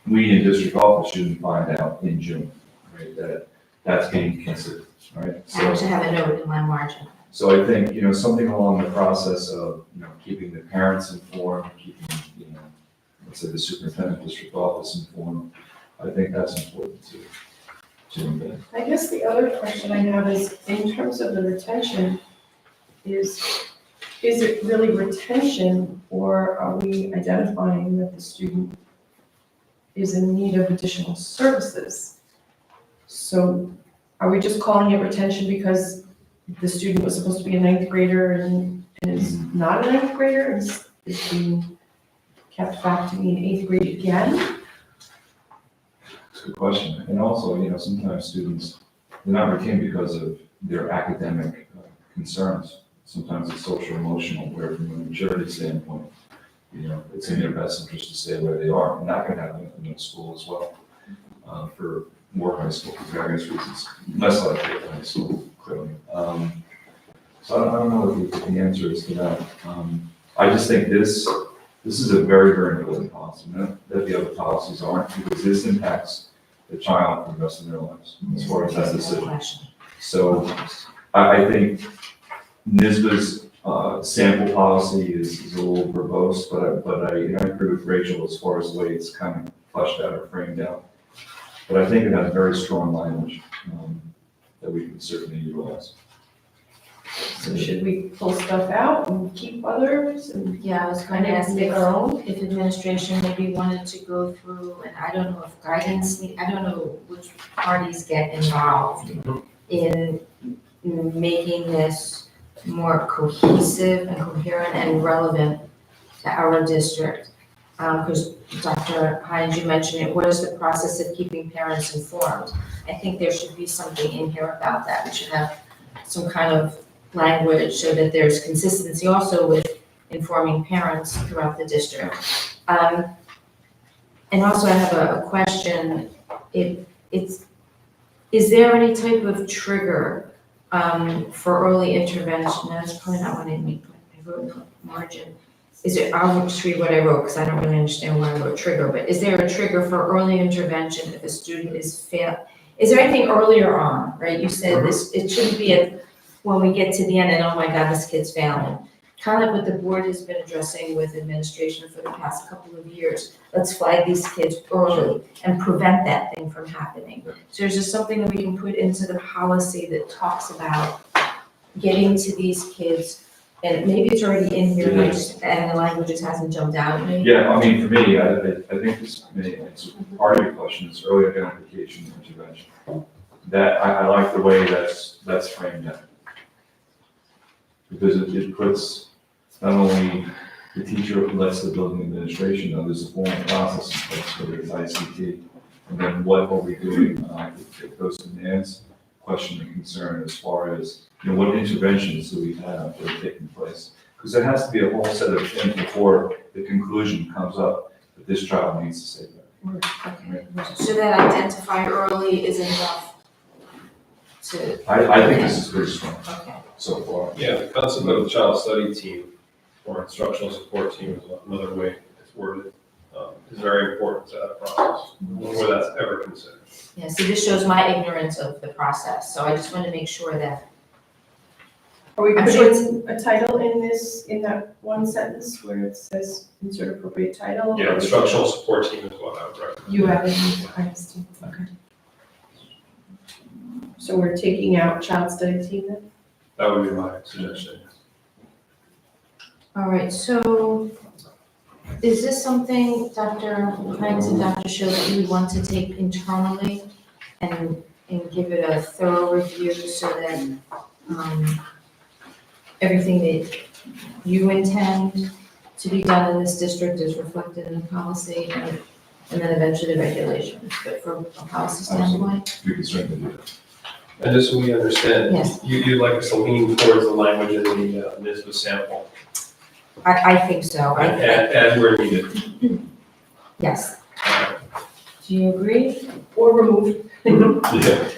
we in district office shouldn't find out in June, right, that that's being considered, right? I should have a note in my margin. So I think, something along the process of, keeping the parents informed, keeping, let's say the superintendent district office informed, I think that's important to embed. I guess the other question I have is, in terms of the retention, is it really retention, or are we identifying that the student is in need of additional services? So are we just calling it retention because the student was supposed to be a ninth grader and is not a ninth grader, and is being kept back to being eighth grade again? It's a good question. And also, sometimes students, they're not retained because of their academic concerns. Sometimes it's social emotional, where from a maturity standpoint, it's in their best interest to stay where they are. And that can happen in middle school as well, for more high school for various reasons. Less likely at high school, clearly. So I don't know what the answer is to that. I just think this is a very, very important policy, not that the other policies aren't, because this impacts the child for the rest of their lives, as far as that decision. Question. So I think NISBA's sample policy is a little verbose, but I agree with Rachel as far as the way it's kind of fleshed out or framed out. But I think it has very strong language that we can certainly utilize. So should we pull stuff out and keep others and Yeah, I was going kind to of ask make our own? if administration maybe wanted to go through, and I don't know if guidance, I don't know which parties get involved in making this more cohesive and coherent and relevant to our district. Because Dr. Hines, you mentioned it, what is the process of keeping parents informed? I think there should be something in here about that. We should have some kind of language so that there's consistency also with informing parents throughout the district. And also I have a question. Is there any type of trigger for early intervention? That's probably not what I wrote in the margin. I'll just read what I wrote because I don't really understand why I wrote trigger, but is there a trigger for early intervention if a student is is there anything earlier on, right? You said this, it shouldn't be when we get to the end and, oh my God, this kid's failing. Kind of what the board has been addressing with administration for the past couple of years. Let's flag these kids early and prevent that thing from happening. So there's just something that we can put into the policy that talks about getting to these kids, and maybe it's already in here, and the language just hasn't jumped out at me. Yeah, I mean, for me, I think this may answer part of your question, is early identification and intervention. That, I like the way that's framed out. Because it puts, not only the teacher lets the building administration know there's a formal process in place, whether it's ICT, and then what are we doing, if those demands, question and concern as far as, what interventions do we have that are taking place? Because there has to be a whole set of things before the conclusion comes up that this child needs to stay there. So that identify early is enough to, I think this is pretty strong okay. so far. Yeah, the concept of the child study team or instructional support team is another way it's worded, is very important to that process, before that's ever considered. Yeah, see, this shows my ignorance of the process, so I just want to make sure that Are we I'm sure it's- putting a title in this, in that one sentence where it says insert appropriate title? Yeah, instructional support team is what I would recommend. You have it, I understand, okay. So we're taking out child study team then? That would be my suggestion. All right, so is this something, Dr. Hines and Dr. Schill, that you would want to take internally and give it a thorough review so that, everything that you intend to be done in this district is reflected in the policy and then eventually the regulations, but from a policy standpoint? We can certainly do that. And just so we understand, Yes. you'd like us to lean towards the language in the NISBA sample I think so. and add where needed. Yes. Do you agree? Or remove? Yeah.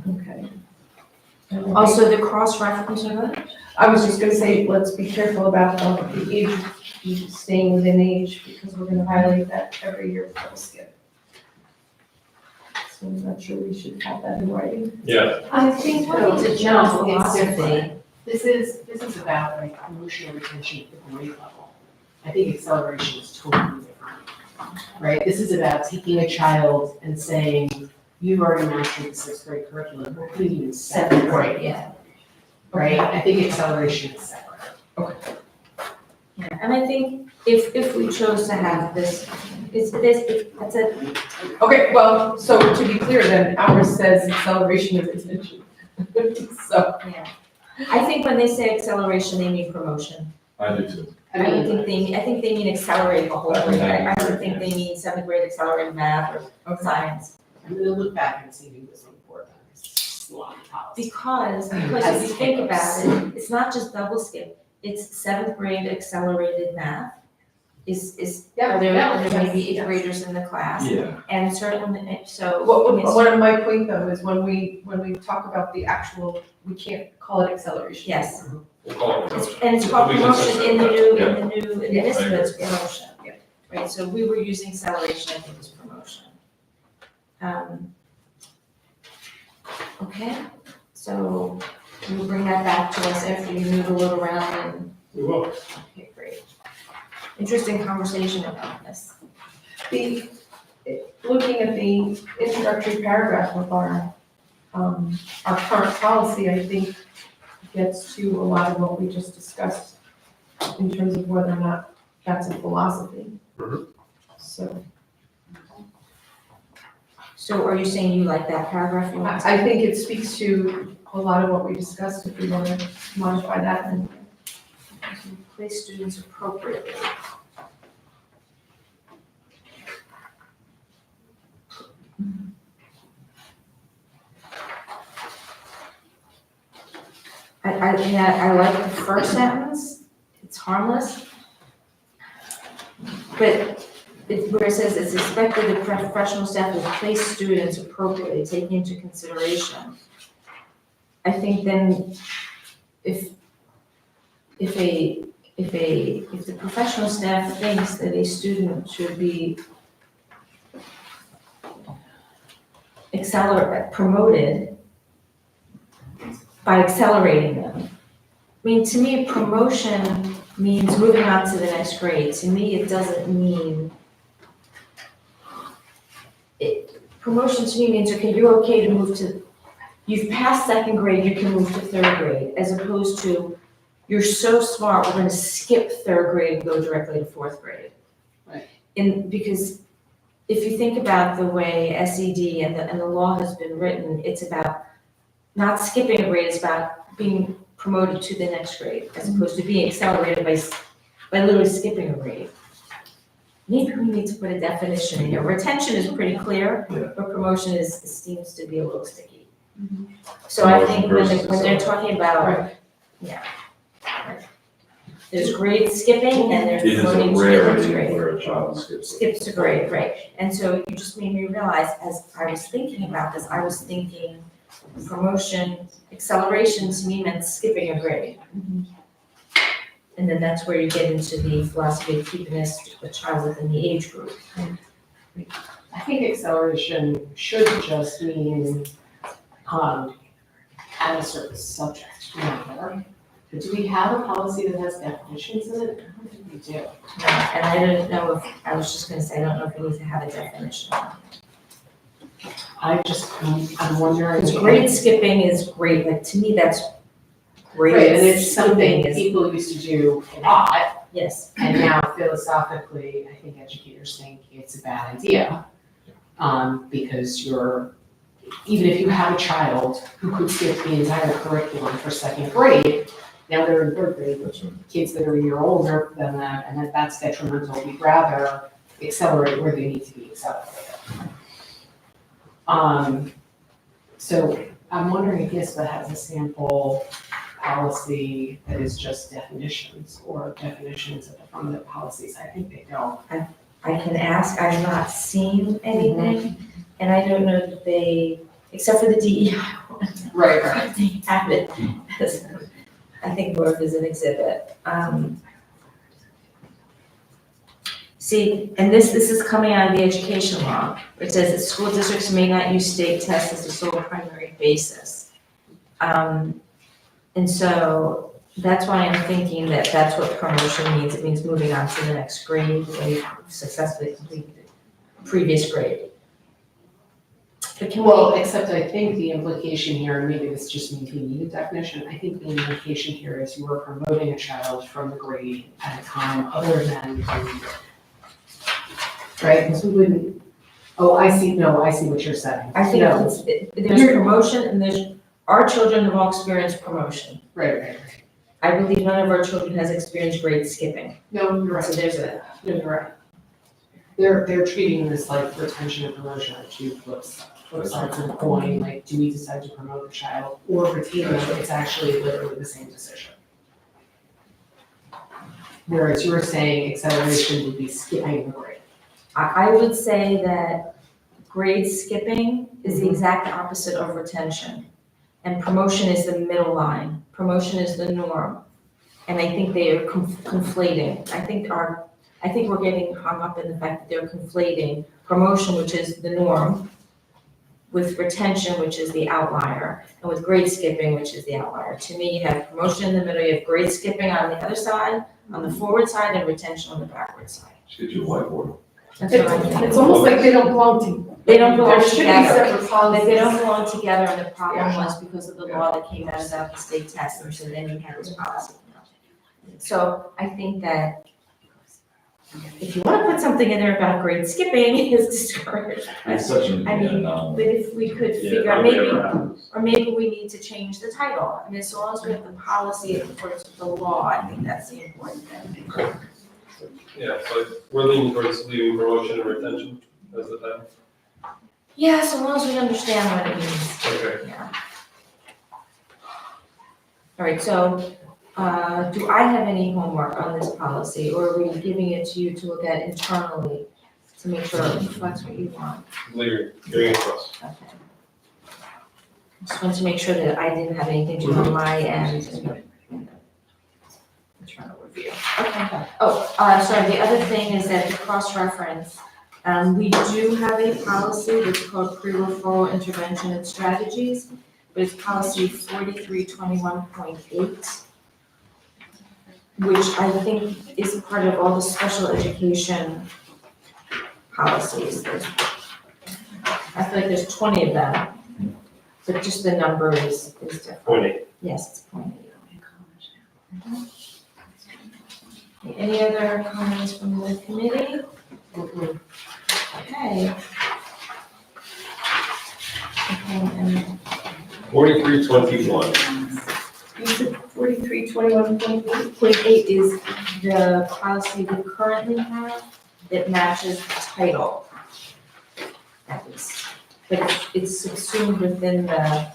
Okay. Also, the cross-reference of it? I was just gonna say, let's be careful about the age, staying within age, because we're gonna violate that every year for a skip. So I'm not sure we should have that in writing. Yeah, I think though, it's a it's general not philosophy. philosophy. This is about like emotional retention at the grade level. I think acceleration is totally different, right? This is about taking a child and saying, you've already mastered the sixth grade curriculum, we're putting you in seventh grade, Yeah. right? I think acceleration is separate. Yeah, and I think if we chose to have this, that's a, Okay, well, so to be clear then, ours says acceleration of attention. So, yeah. I think when they say acceleration, they mean promotion. I do too. I don't think I think they mean accelerate the whole grade. I don't think they mean seventh grade accelerated math or science. I'm gonna look back and see who was on board then, it's a lot of policy. Because if you think about it, it's not just double skip, it's seventh grade accelerated math. Yeah, There yeah, may be yes, eighth yes. graders in the class, Yeah. and certainly, so. One of my point though is when we talk about the actual, we can't call it acceleration. Yes, we'll call it it's, promotion. and it's called We can promotion say in the that. new, Yeah. in the new, in Yeah, this I agree. it's promotion. Right, so we were using acceleration, I think it's promotion. Okay, so we'll bring that back to us after you move a little around and, We will. okay, great. Interesting conversation about this. Looking at the introductory paragraph of our current policy, I think gets to a lot of what we just discussed in terms of whether or not that's a philosophy. Mhm. So are you saying you like that paragraph? You want to- I think it speaks to a lot of what we discussed, if we want to modify that, and Place students appropriately. I like the first sentence, it's harmless. But where it says it's expected that professional staff will place students appropriately, taking into consideration. I think then if the professional staff thinks that a student should be promoted by accelerating them. I mean, to me, promotion means moving on to the next grade. To me, it doesn't mean, promotion to me means, okay, you're okay to move to, you've passed second grade, you can move to third grade, as opposed to, you're so smart, we're gonna skip third grade and go directly to fourth grade. Right. Because if you think about the way SED and the law has been written, it's about not skipping a grade, it's about being promoted to the next grade, as opposed to being accelerated by literally skipping a grade. Maybe we need to put a definition in here. Retention is pretty clear, Yeah. but promotion seems to be a little sticky. So I think when they're talking about, Right. yeah. Right. There's grade skipping and there's It is a promoting to the next rarity grade. where a child skips. Skips a grade, right. And so you just made me realize, as I was thinking about this, I was thinking promotion, acceleration to me meant skipping a grade. And then that's where you get into the philosophy of keeping a child within the age group. I think acceleration should just mean, add a certain subject matter. But do we have a policy that has definitions in it? I don't think we do. No, and I don't know if, I was just gonna say, I don't know if we need to have a definition. I'm wondering. Because grade skipping is great, like, to me, that's great. Right, and it's something is, people used to do a lot, yes, and now philosophically, I think educators think it's a bad idea. Because even if you have a child who could skip the entire curriculum for second grade, now they're in third grade, which kids that are a year older than that, and that's detrimental. We'd rather accelerate where they need to be accelerated. So I'm wondering if NISBA has a sample policy that is just definitions or definitions of the affirmative policies. I think they don't. I can ask, I've not seen anything, and I don't know that they, except for the DEI one. Right. They have it, as, I think more of as an exhibit. See, and this is coming out of the education law, which says that school districts may not use state tests as the sole primary basis. And so that's why I'm thinking that that's what promotion means. It means moving on to the next grade when you've successfully completed the previous grade. But can Well, we, except I think the implication here, and maybe this just means we need a definition, I think the implication here is you are promoting a child from the grade at a time other than the year. Right, because we wouldn't, I see what you're saying. I think No. there's promotion and our children have all experienced promotion. Right. I believe none of our children has experienced grade skipping. No, you're So right, there's a, no, you're right. They're treating this like retention and promotion are two flip sides of the coin, like, do we decide to promote the child or retain them? It's actually literally the same decision. Whereas you're saying acceleration would be skipping the grade. I would say that grade skipping is the exact opposite of retention. And promotion is the middle line. Promotion is the norm. And I think they are conflating. I think we're getting hung up in the fact that they're conflating promotion, which is the norm, with retention, which is the outlier, and with grade skipping, which is the outlier. To me, you have promotion in the middle, you have grade skipping on the other side, on the forward side, and retention on the backward side. Just get your whiteboard. That's what I'm thinking. It's almost like they don't belong to. They don't belong There should be together. separate Like, policies. they don't belong together, and the problem Yeah. was because of the law that came out about the state test, and so then you had this policy. So I think that if you wanna put something in there about grade skipping, is discouraged. It's such an I mean, anomaly. But if we could figure out, maybe we need to change the title. I mean, as long as we have the policy that supports the law, I think that's the important thing. Yeah, so we're leaning towards leaving promotion and retention as the title. Yeah, so long as we understand what it means. Okay. Yeah. All right, so, do I have any homework on this policy, or are we giving it to you to look at internally to make sure it reflects what you want? Leaving, giving it to us. Okay. Just wanted to make sure that I didn't have anything to do on my end. Internal review. Okay. Oh, sorry, the other thing is that the cross-reference, we do have a policy that's called pre-referral intervention and strategies, but it's policy 4321.8, which I think is part of all the special education policies. I feel like there's 20 of them, but just the number is different. 0.8. Yes, it's 0.8. Any other comments from the committee? Okay. And 4321. You said 4321.8. 0.8 is the policy we currently have that matches the title. That is, but it's subsumed within the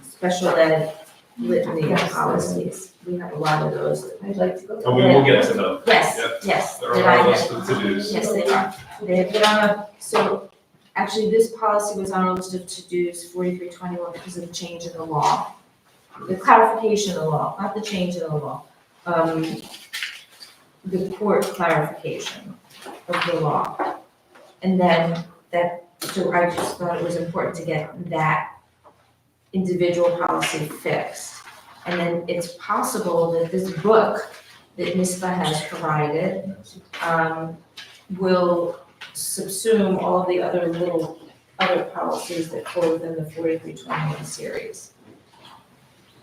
special ed litany of policies. We have a lot of those. I'd like to go. And we will get to them. Yes, Yep. yes. They're that on I our have. list of to-dos. Yes, they are. They've been on a, so actually this policy was on our list of to-dos 4321 because of the change in the law. The clarification of the law, not the change in the law. The court clarification of the law. And then so I just thought it was important to get that individual policy fixed. And then it's possible that this book that NISBA has provided, will subsume all of the other policies that fall within the 4321 series.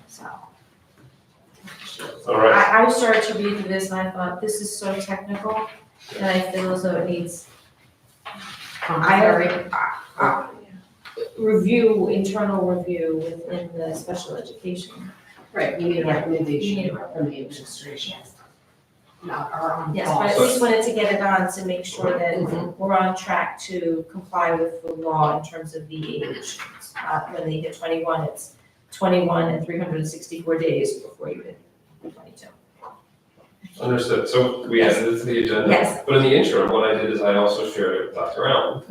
So. All right, I started to read through this and I thought, this is so technical, and I feel as though it needs, internal review within the special education. Right, we need a You need recommendation a from the administration, not our own Yes, but at thoughts. least wanted to get it on to make sure that we're on track to comply with the law in terms of the age. When they hit 21, it's 21 and 364 days before you hit 22. understood. So we added it to the agenda. Yes. But in the interim, what I did is I also shared it with Dr. Allen.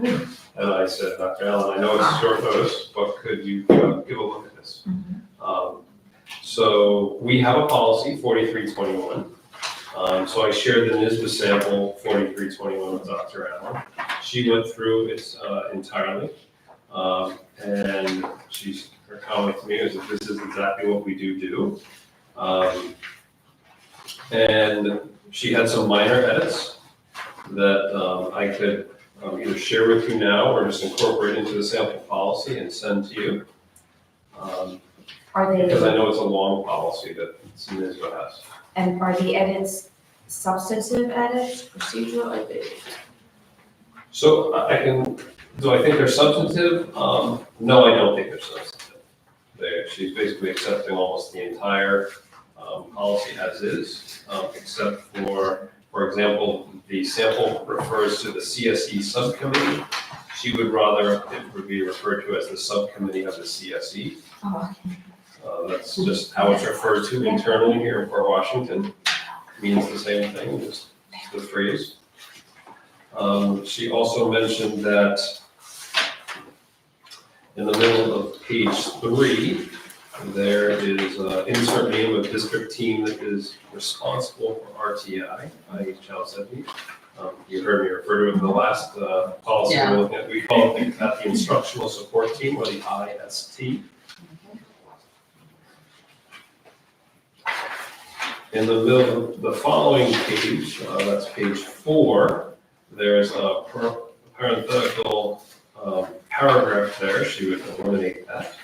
And I said, Dr. Allen, I know it's short notice, but could you give a look at this? So we have a policy, 4321. So I shared the NISBA sample, 4321 with Dr. Allen. She went through it entirely. And her comment to me is that this is exactly what we do. And she had some minor edits that I could either share with you now or just incorporate into the sample policy and send to you. Are Because I they, know it's a long policy that NISBA has. and are the edits substantive edits, procedural, or the? So do I think they're substantive? No, I don't think they're substantive. She's basically accepting almost the entire policy as is, except for example, the sample refers to the CSE subcommittee. She would rather it would be referred to as the subcommittee of the CSE. Oh, That's just how it's referred to internally here in Port Washington. Means the same thing, just the phrase. She also mentioned that in the middle of page 3, there is insert name of district team that is responsible for RTI, i.e. child safety. You heard me refer to it in the last policy Yeah. we're looking at. We call it the instructional support team, or the IST. In the middle of the following page, that's page 4, there's a parenthetical paragraph there. She would eliminate that.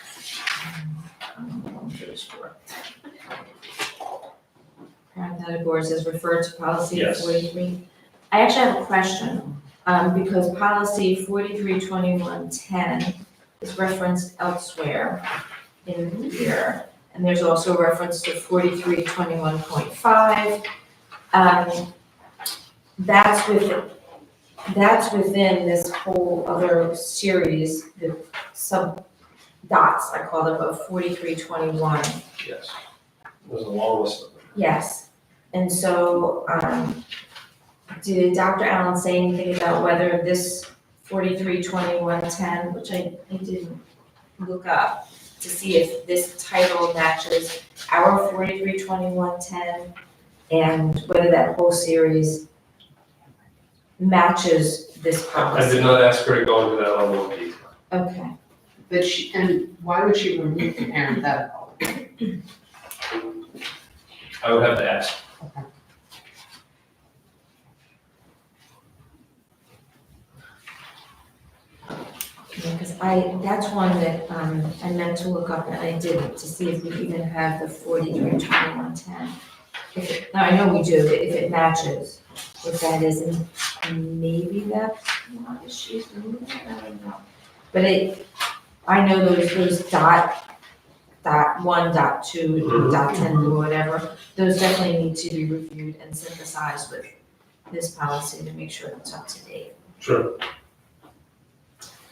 Parenthetic words is referred to policy Yes. 43. I actually have a question, because policy 432110 is referenced elsewhere in here. And there's also a reference to 4321.5. That's within this whole other series, the sub dots, I call them, of 4321. Yes. There's a long list of them. Yes, and so, did Dr. Allen say anything about whether this 432110, which I didn't look up, to see if this title matches our 432110, and whether that whole series matches this I policy? did not ask her to go into that level of detail. Okay, And why would she remove the parenthetical? I would have to ask. because that's one that, I meant to look up and I didn't, to see if we even have the 432110. Now, I know we do, but if it matches, if that is, and maybe that's why she's removing it, I don't know. But I know those dot 1, dot 2, dot 10, or whatever, those definitely need to be reviewed and synthesized with this policy to make sure it's up to date. Sure.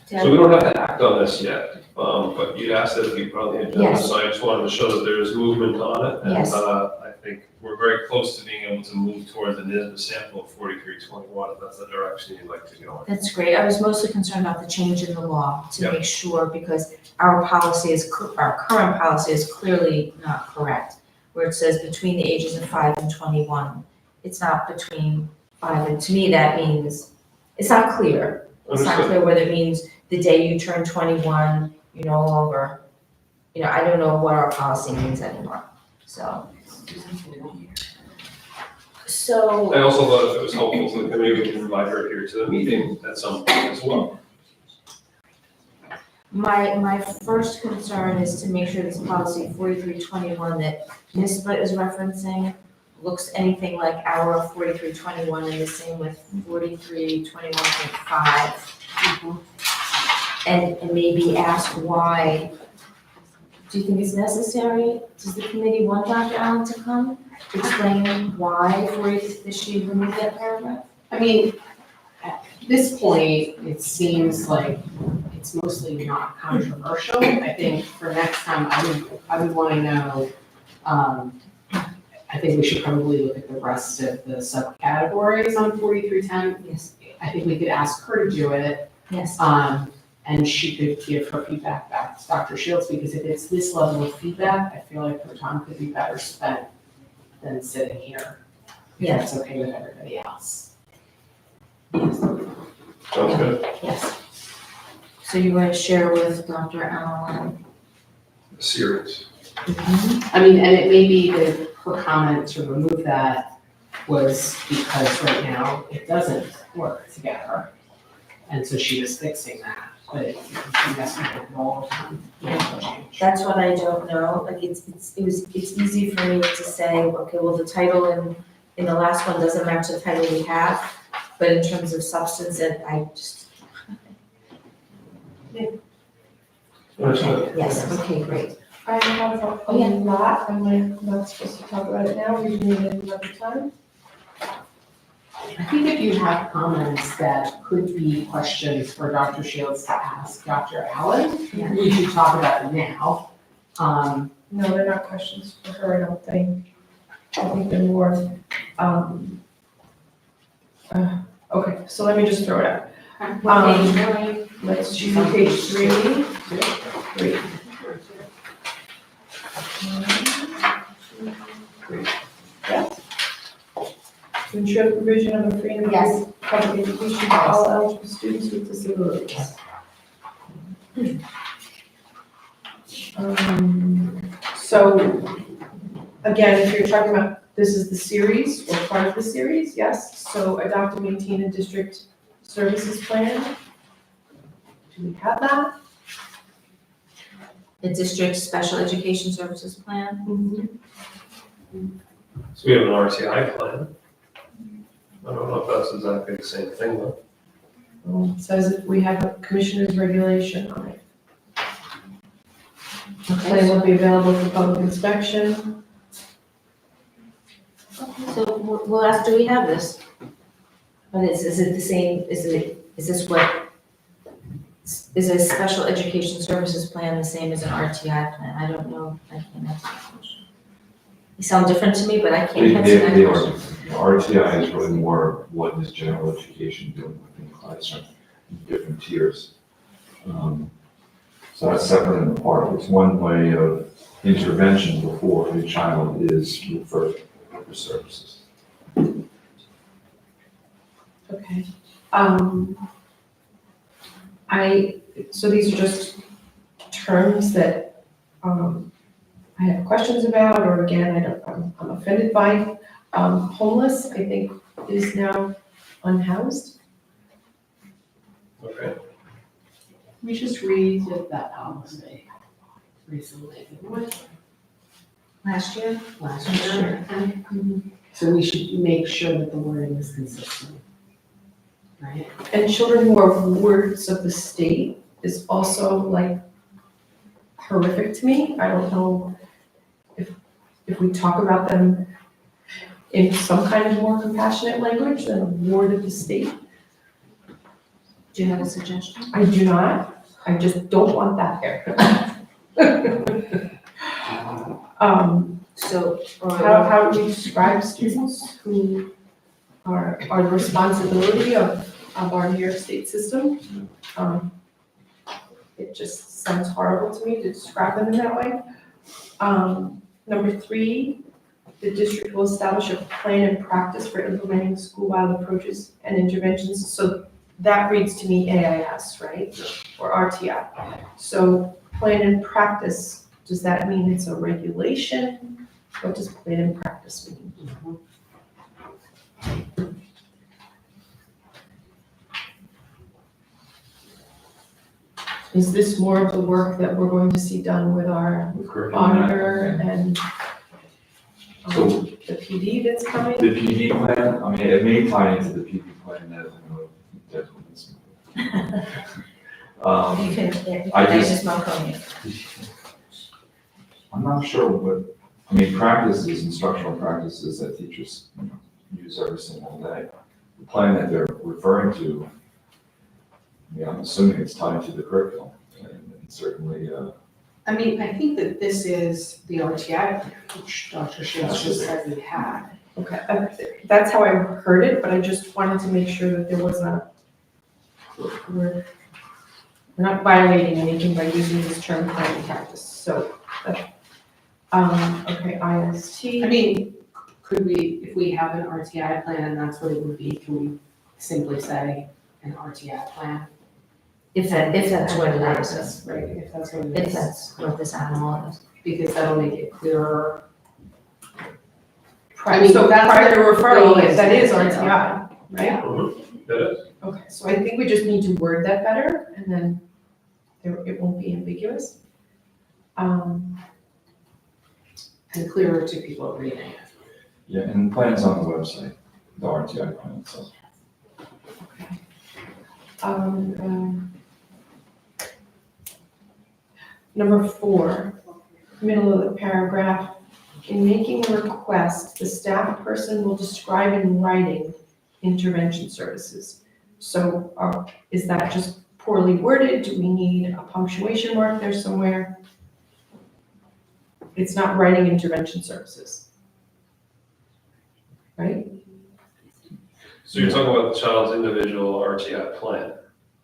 So we don't have to act on this yet, but you'd asked that it be put on the agenda, Yes. so I just wanted to show that there is movement on it. Yes. And I think we're very close to being able to move towards the NISBA sample of 4321, if that's the direction you'd like to go in. That's great. I was mostly concerned about the change in the law to Yep. make sure, because our current policy is clearly not correct, where it says between the ages of 5 and 21. It's not between 5 and, to me, that means, it's not clear. It's not Understood. clear whether it means the day you turn 21, you no longer, I don't know what our policy means anymore, so. So, I also thought if it was helpful to the committee, we can invite her here to the meeting at some point as well. my first concern is to make sure this policy 4321 that NISBA is referencing looks anything like our 4321 and the same with 4321.5. And maybe ask why. Do you think it's necessary? Does the committee want Dr. Allen to come to explain why she removed that paragraph? I mean, at this point, it seems like it's mostly not controversial. I think for next time, I would wanna know, I think we should probably look at the rest of the subcategories on 4310. Yes. I think we could ask her to do it, Yes. and she could give her feedback back to Dr. Shields, because if it's this level of feedback, I feel like her time could be better spent than sitting here. If Yeah. that's okay with everybody else. Sounds good. Yes. So you want to share with Dr. Allen? Serious. I mean, and it may be that her comment to remove that was because right now it doesn't work together. And so she was fixing that, but it doesn't all the time. Change. That's what I don't know, like, it's easy for me to say, okay, well, the title in the last one doesn't match the title we have, but in terms of substance, I just, Understood. yes, okay, great. I have a lot, I'm like, not supposed to talk about it now, we can do it another time. I think if you have comments that could be questions for Dr. Shields to ask Dr. Allen, Yeah. we should talk about it now. No, they're not questions for her, I don't think. I think they're more, okay, so let me just throw it out. What page, really? Let's do page 3. Yes. To ensure the provision of a free and Yes. appropriate public education for all eligible students with disabilities. So, again, if you're talking about, this is the series, or part of the series, yes, so adopt and maintain a district services plan. Do we have that? The district special education services plan? So we have an RTI plan. I don't know if that's exactly the same thing, though. It says that we have a commissioner's regulation on it. The plan will be available for public inspection. So we'll ask, do we have this? But is it the same, is this what, is a special education services plan the same as an RTI plan? I don't know, I can't answer that question. They sound different to me, but I can't answer that They are, question. RTI is really more what is general education doing within the classroom, different tiers. So that's separate and apart. It's one way of intervention before a child is referred for services. Okay. So these are just terms that, I have questions about, or again, I'm offended by. Homeless, I think, is now unhoused. Okay. We just redid that policy recently, didn't we? Last year? Last year. So we should make sure that the wording is consistent, right? And children who are wards of the state is also like horrific to me. I don't know if we talk about them in some kind of more compassionate language than a ward of the state. Do you have a suggestion? I do not, I just don't want that there. So, How do we describe students who are the responsibility of our New York State system? It just sounds horrible to me to describe them in that way. Number 3, the district will establish a plan and practice for implementing school-wide approaches and interventions. So that reads to me AIS, right? Or RTI. So plan and practice, does that mean it's a regulation? What does plan and practice mean? Is this more of the work that we're going to see done with our With curriculum. auditor and So- the PD that's coming? The PD plan, I mean, it may tie into the PD plan that, that's what it's. You can, I they just- just Marconi. I'm not sure what, I mean, practices, instructional practices that teachers, use every single day. The plan that they're referring to, I'm assuming it's tied to the curriculum, and certainly, I mean, I think that this is the RTI plan, which Dr. Shields just said we had. Okay, that's how I heard it, but I just wanted to make sure that there was not, we're not violating anything by using this term plan and practice, so, okay, IST. I mean, could we, if we have an RTI plan and that's what it would be, can we simply say an RTI plan? If that's what it is, Right, if that's what it if is, that's what this animal is. because that'll make it clearer. Prior, I mean, so that's prior to what referral, it is. that is RTI, right? That is. Okay, so I think we just need to word that better, and then it won't be ambiguous. And clearer to people reading it. yeah, and the plan's on the website, the RTI plan itself. Number 4, middle of the paragraph, in making a request, the staff person will describe in writing intervention services. So is that just poorly worded? Do we need a punctuation mark there somewhere? It's not writing intervention services. Right? So you're talking about the child's individual RTI plan.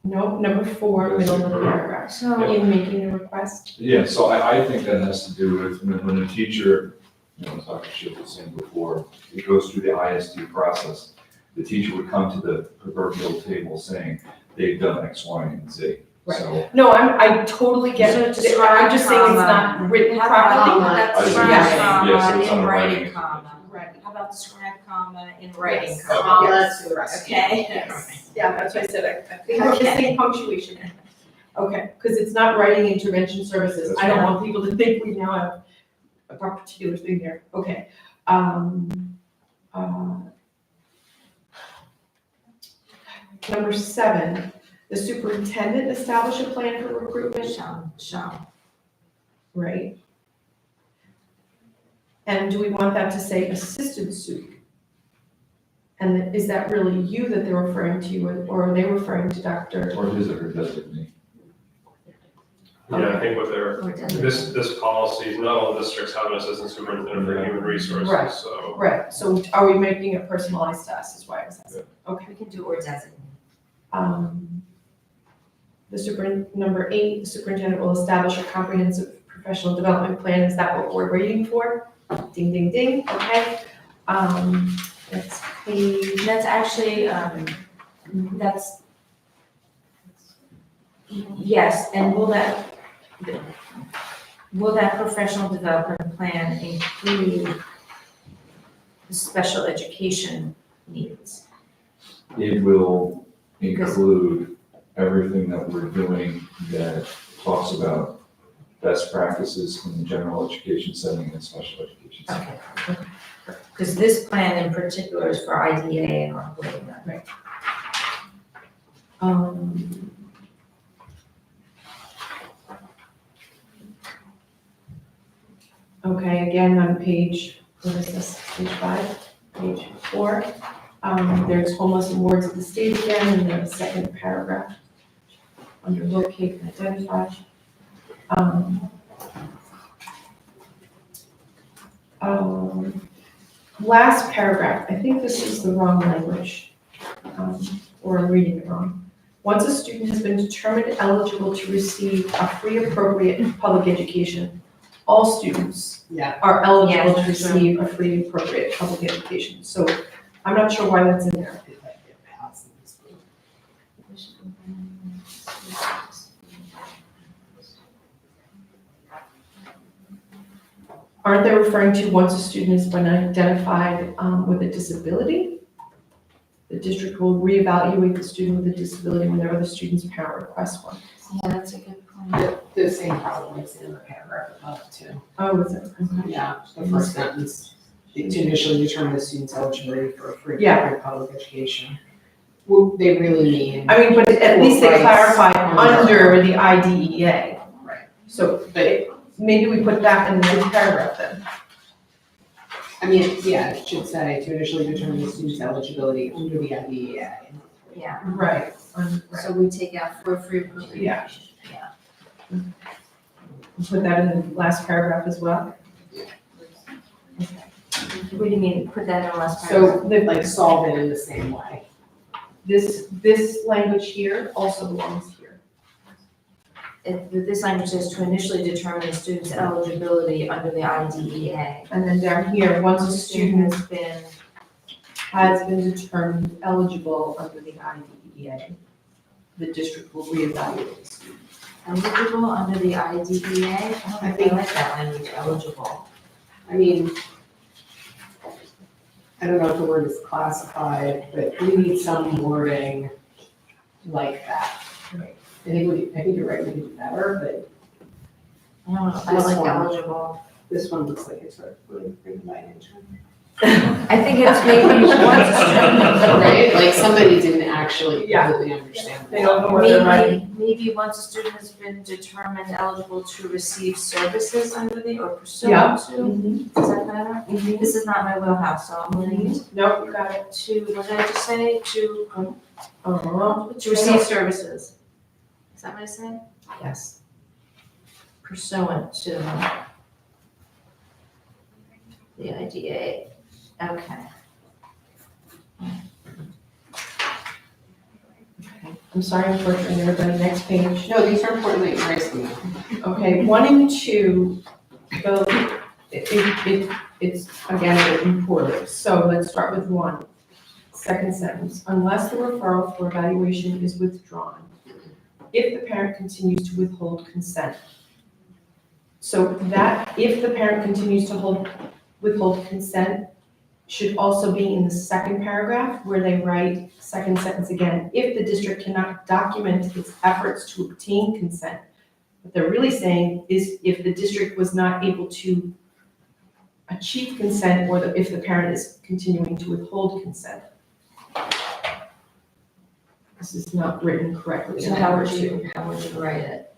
No, number 4, middle of the paragraph. So, In making a request. Yeah, so I think that has to do with when the teacher, as Dr. Shields was saying before, it goes through the ISD process. The teacher would come to the proverbial table saying, they've done X, Y, and Z. Right. So, No, I totally get So it. describe I'm just saying it's comma. not written how about properly. that I see describe what you're saying. comma Yes, it's in on writing writing. comma? Right. How about describe comma in writing Yes. comma? Yes. Okay. Yes. Yeah, that's what I said. I think we're missing punctuation. Okay, because it's not writing intervention services. That's I don't right. want people to think we now have a particular thing there. Okay. Number 7, the superintendent establish a plan for recruitment. Shall. Right. And do we want that to say assistant soup? And is that really you that they're referring to, or are they referring to Dr.? or his or her designee. Yeah, I think what they're, Or does it? this policy, not all districts have an assistant superintendent for human Right. resources, so. Right, so are we making it personalized to us, is why I was asking. Okay. We can do or designate. Number 8, the superintendent will establish a comprehensive professional development plan. Is that what we're waiting for? Ding, ding, ding, okay. Next page. That's actually, that's, yes, and will that professional development plan include the special education needs? It will include everything that we're doing that talks about best practices in the general education setting and special education setting. Okay. Because this plan in particular is for IDA and ongoing. Okay, again, on page, what is this, page 5, page 4, there's homeless and wards of the state again in the second paragraph, under locate and identify. Last paragraph, I think this is the wrong language, or I'm reading it wrong. Once a student has been determined eligible to receive a free appropriate public education, all students Yeah. are eligible to Yes, that's receive a free appropriate public education. So I'm not sure why that's in there. Aren't they referring to once a student has been identified with a disability? The district will reevaluate the student with a disability when their other student's parent requests one. Yeah, that's a good point. The same problem is in the paragraph above too. Oh, is it? Yeah, the first sentence, to initially determine the student's eligibility for a free Yeah. public education. Well, they really mean. I mean, but at least they Rights clarify under- under the IDEA. Right. So, but maybe we put that in the paragraph then. I mean, yeah, it should say to initially determine the student's eligibility under the IDEA. Yeah, Right. so we take out for free. Yeah. Yeah. Put that in the last paragraph as well. What do you mean, put that in last So, paragraph? like, solve it in the same way. This language here also belongs here. This language says to initially determine the student's eligibility under the IDEA. And then down here, once a Once a student student has been, has been determined eligible under the IDEA, the district will reevaluate the student. eligible under the IDEA, I think- like that language, eligible. I mean, I don't know if the word is classified, but we need some wording like that. Right. I think you're right, we could do better, but I don't know, I This like one. eligible. this one looks like it's sort of really written by an intern. I think it's maybe once a student. Right, like somebody didn't actually Yeah. completely understand. They don't know what they're writing. Maybe once a student has been determined eligible to receive services under the, or Yeah. pursuant to, is that better? This is not my wheelhouse, so I'm gonna use Nope, you got it. to, what did I just say, to Uh-huh. receive services. Is that what I said? Yes. Pursuant to the IDA, okay. I'm sorry, I'm torturing everybody. Next page. No, these are important that you raised them. Okay, 1 and 2, it's again written poorly. So let's start with 1. Second sentence, unless the referral for evaluation is withdrawn, if the parent continues to withhold consent. So that, if the parent continues to withhold consent, should also be in the second paragraph where they write, second sentence again, if the district cannot document its efforts to obtain consent. What they're really saying is if the district was not able to achieve consent, or if the parent is continuing to withhold consent. This is not written correctly. So how would you write it?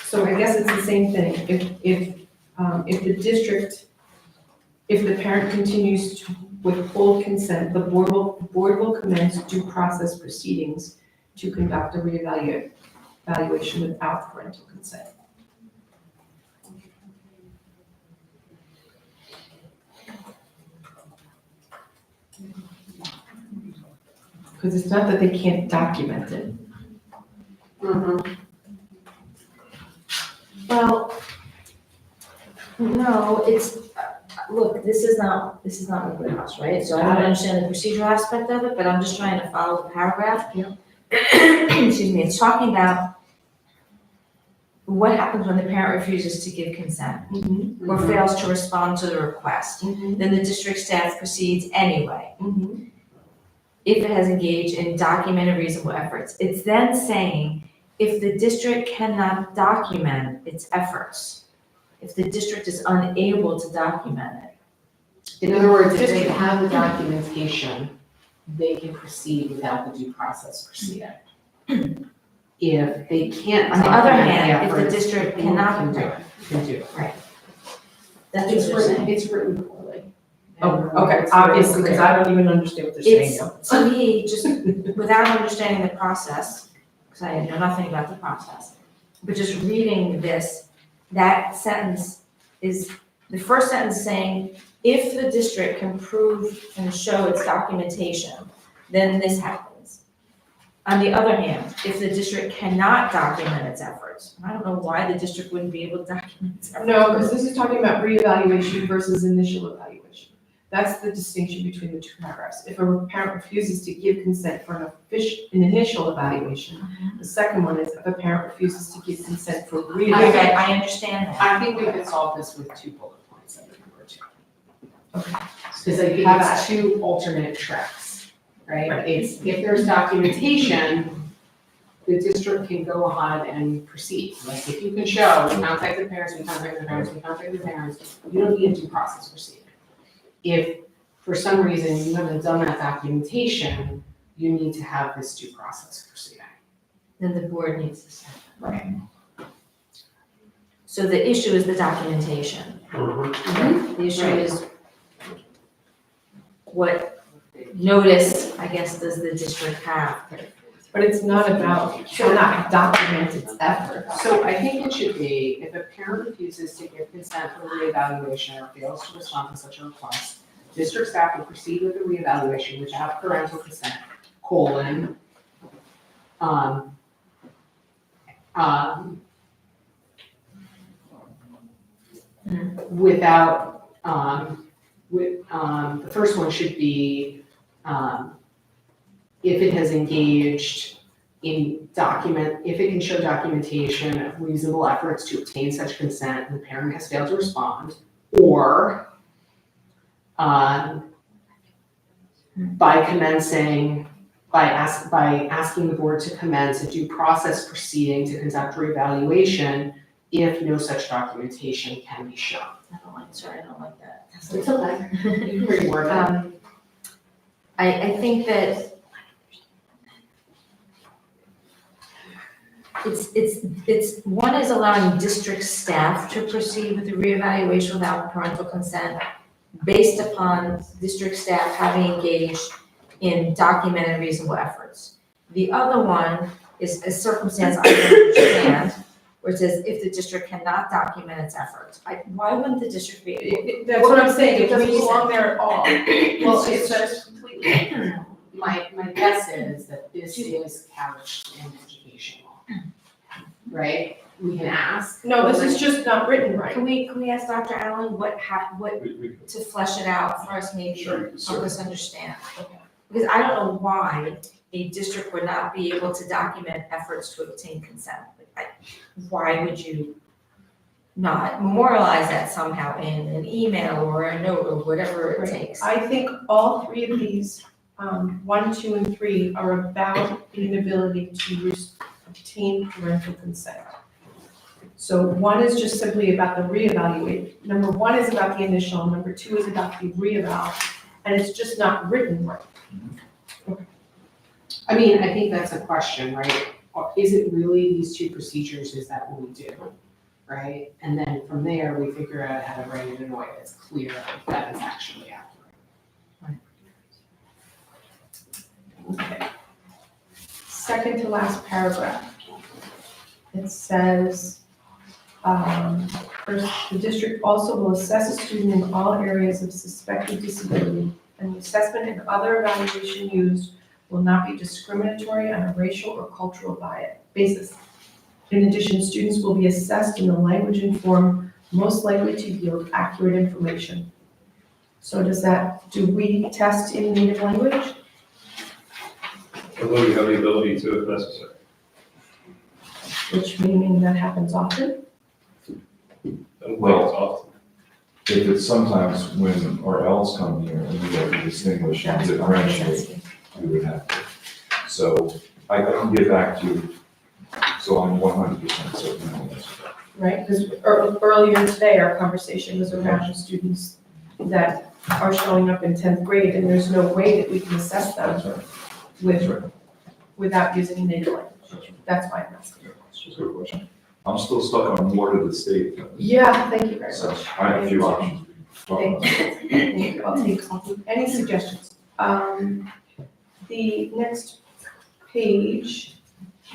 So I guess it's the same thing. If the district, if the parent continues to withhold consent, the board will commence due process proceedings to conduct a evaluation without parental consent. Because it's not that they can't document it. Well, no, it's, look, this is not my wheelhouse, right? So I don't understand the procedural aspect of it, but I'm just trying to follow the paragraph. Yeah. Excuse me, it's talking about what happens when the parent refuses to give consent or fails to respond to the request. Then the district staff proceeds anyway, if it has engaged in documented reasonable efforts. It's then saying, if the district cannot document its efforts, if the district is unable to document it. In other words, if they have the documentation, they can proceed without the due process proceeding. If they can't On the other document hand, if the efforts, district they cannot can do do it, can do it. That's what they're saying. It's written poorly. Oh, okay, It's very obviously, because clear. I don't even understand what they're saying It's, now. to me, just without understanding the process, because I know nothing about the process, but just reading this, that sentence is, the first sentence saying, if the district can prove and show its documentation, then this happens. On the other hand, if the district cannot document its efforts, I don't know why the district wouldn't be able to document its efforts. No, because this is talking about reevaluation versus initial evaluation. That's the distinction between the two paragraphs. If a parent refuses to give consent for an initial evaluation, the second one is if a parent refuses to give consent for I reevaluation. get, I understand that. I think we could solve this with 2 bullet points under number 2. Okay. Because I think it's 2 alternate tracks, right? Right. It's, if there's documentation, the district can go ahead and proceed. Like, if you can show, we contacted parents, we contacted the parents, we contacted the parents, you don't need a due process proceeding. If, for some reason, you haven't done that documentation, you need to have this due process proceeding. Then the board needs to set. Right. So the issue is the documentation. The issue Right. is what notice, I guess, does the district have? But it's not about, cannot document its efforts. So I think it should be, if a parent refuses to give consent for reevaluation or fails to respond to such a request, district staff will proceed with the reevaluation without parental consent, colon, without, the first one should be, if it has engaged in if it can show documentation of reasonable efforts to obtain such consent and the parent has failed to respond, or by asking the board to commence a due process proceeding to conduct reevaluation if no such documentation can be shown. I don't like that. It's okay. You can reword it. I think that it's, one is allowing district staff to proceed with the reevaluation without parental consent based upon district staff having engaged in documented reasonable efforts. The other one is a circumstance I don't understand, where it says if the district cannot document its efforts. Why wouldn't the district be? That's what I'm saying, it doesn't belong there at all. Well, it's just completely, my guess is that this is couched in education law, right? We can ask. No, this is just not written right. Can we ask Dr. Allen what to flesh it out for us, maybe Sure, help sure. us understand? Because I don't know why a district would not be able to document efforts to obtain consent. Why would you not memorialize that somehow in an email or a note or whatever it Right. takes? I think all 3 of these, 1, 2, and 3 are about the inability to obtain parental consent. So 1 is just simply about the reevaluate. Number 1 is about the initial, number 2 is about the reeval, and it's just not written right. I mean, I think that's a question, right? Is it really these 2 procedures, is that what we do, right? And then from there, we figure out how to write it in a way that's clear that it's actually accurate. Okay. Second to last paragraph. It says, first, the district also will assess a student in all areas of suspected disability, and the assessment and other evaluation used will not be discriminatory on a racial or cultural basis. In addition, students will be assessed in a language and form most likely to yield accurate information. So do we test in native language? Although you have the ability to if necessary. Which meaning that happens often? I don't think it's often. If it's sometimes when our Ls come here and we have to distinguish and That's what I was differentiate, asking. we would have to. So I can get back to you, so I'm 100% certain on this. Right, because earlier today, our conversation was around students that are showing up in 10th grade, and there's no way that we can assess That's them right. without using native language. That's why I'm asking. That's a good question. I'm still stuck on more to the state. Yeah, thank you very So much. I have a few options. Thank you. Thank you. I'll take any suggestions. The next page,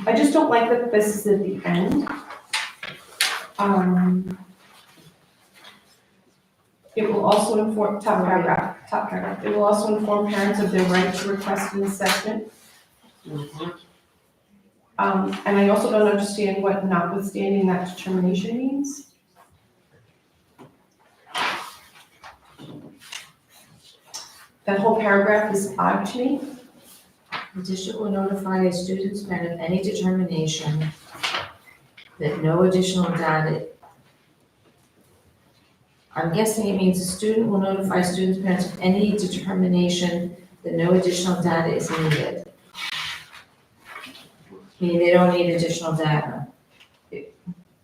I just don't like that this is at the end. It will also inform, top paragraph, it will also inform parents of their right to request an assessment. And I also don't understand what notwithstanding that determination means. That whole paragraph is odd to me. The district will notify a student's parent of any determination that no additional data. I'm guessing it means the student will notify students' parents of any determination that no additional data is needed. Meaning they don't need additional data.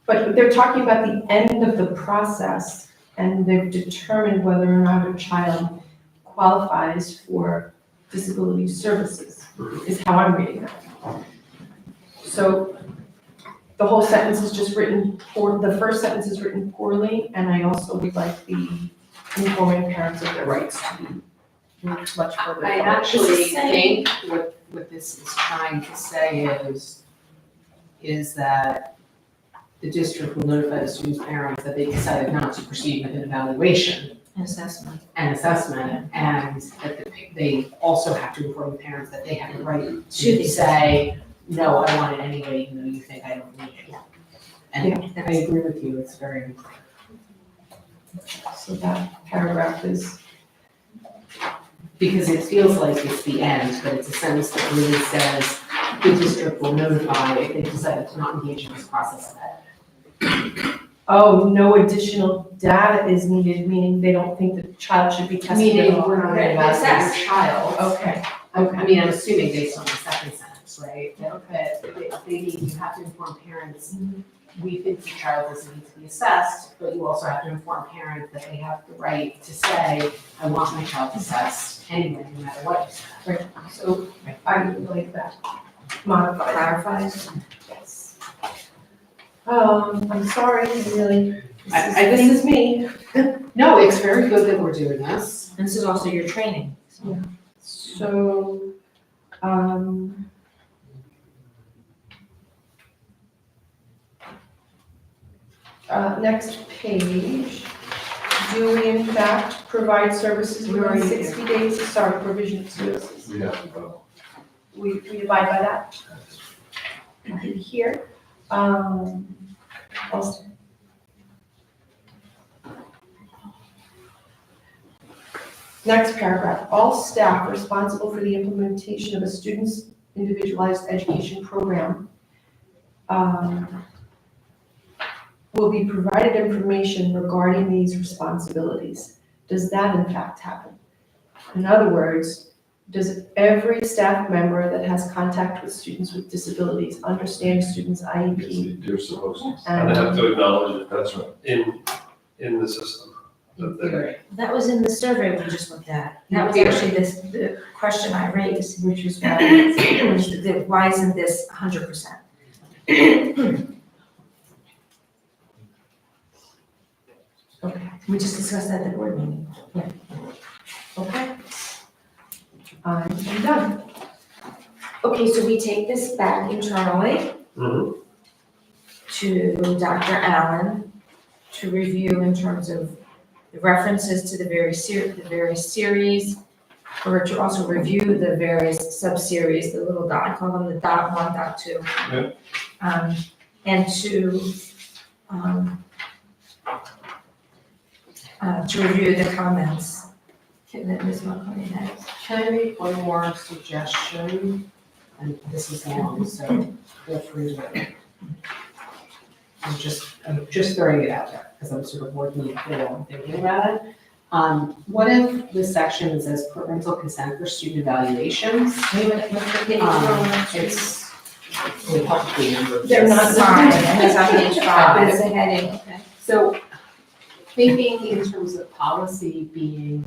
But they're talking about the end of the process, and they've determined whether or not a child qualifies for disability services, is how I'm reading that. So the whole sentence is just written the first sentence is written poorly, and I also would like the informing parents of their rights to be much further. I forward. actually think what this is trying to say is that the district will notify the student's parents that they decided not to proceed with an evaluation Assessment. and assessment, and that they also have to inform the parents that they have the right To to the say, no, I want it anyway, even though you think I don't need it. And I agree with you, it's very unclear. So that paragraph is, Because it feels like it's the end, but it's a sentence that really says, the district will notify if they decided to not engage in this process at. oh, no additional data is needed, meaning they don't think the child should be tested at Meaning all. we're not gonna evaluate your child. Okay, I mean, I'm assuming based on the second sentence, right? That they need, you have to inform parents, we think the child doesn't need to be assessed, but you also have to inform parents that they have the right to say, I want my child assessed anyway, no matter what you say. so I would like that modified. Clarifies. Yes. I'm sorry, really, I this think- is me. No, it's very good that we're doing this. And this is also your training. So. So, next page, do we in fact provide services Where are within you 60 days? Sorry, provision of services. We have to go. We abide by that? Right here. Also- Next paragraph, all staff responsible for the implementation of a student's individualized education program will be provided information regarding these responsibilities. Does that in fact happen? In other words, does every staff member that has contact with students with disabilities understand a student's Yes, IEP? they're supposed to. And they have And to acknowledge it That's right. in the system. that they- That was in the survey we just looked at. That was actually the question I raised, which was why, why isn't this 100%? Okay. We just discussed that at the board meeting. Okay. I'm done. Okay, so we take this back internally Mhm. to Dr. Allen to review in terms of the references to the various series, or to also review the various sub-series, the little dot, I call them the dot 1, dot 2. Yep. And to review the comments that Ms. Marconi had. Can I make one more suggestion? And this is long, so feel free to. I'm just throwing it out there, because I'm sort of working it through and thinking about it. What if the section says parental consent for student evaluations? Wait a minute, what's the page? It's, we probably number. They're not- Fine, it's on page 5, but it's a heading, okay. So thinking in terms of policy being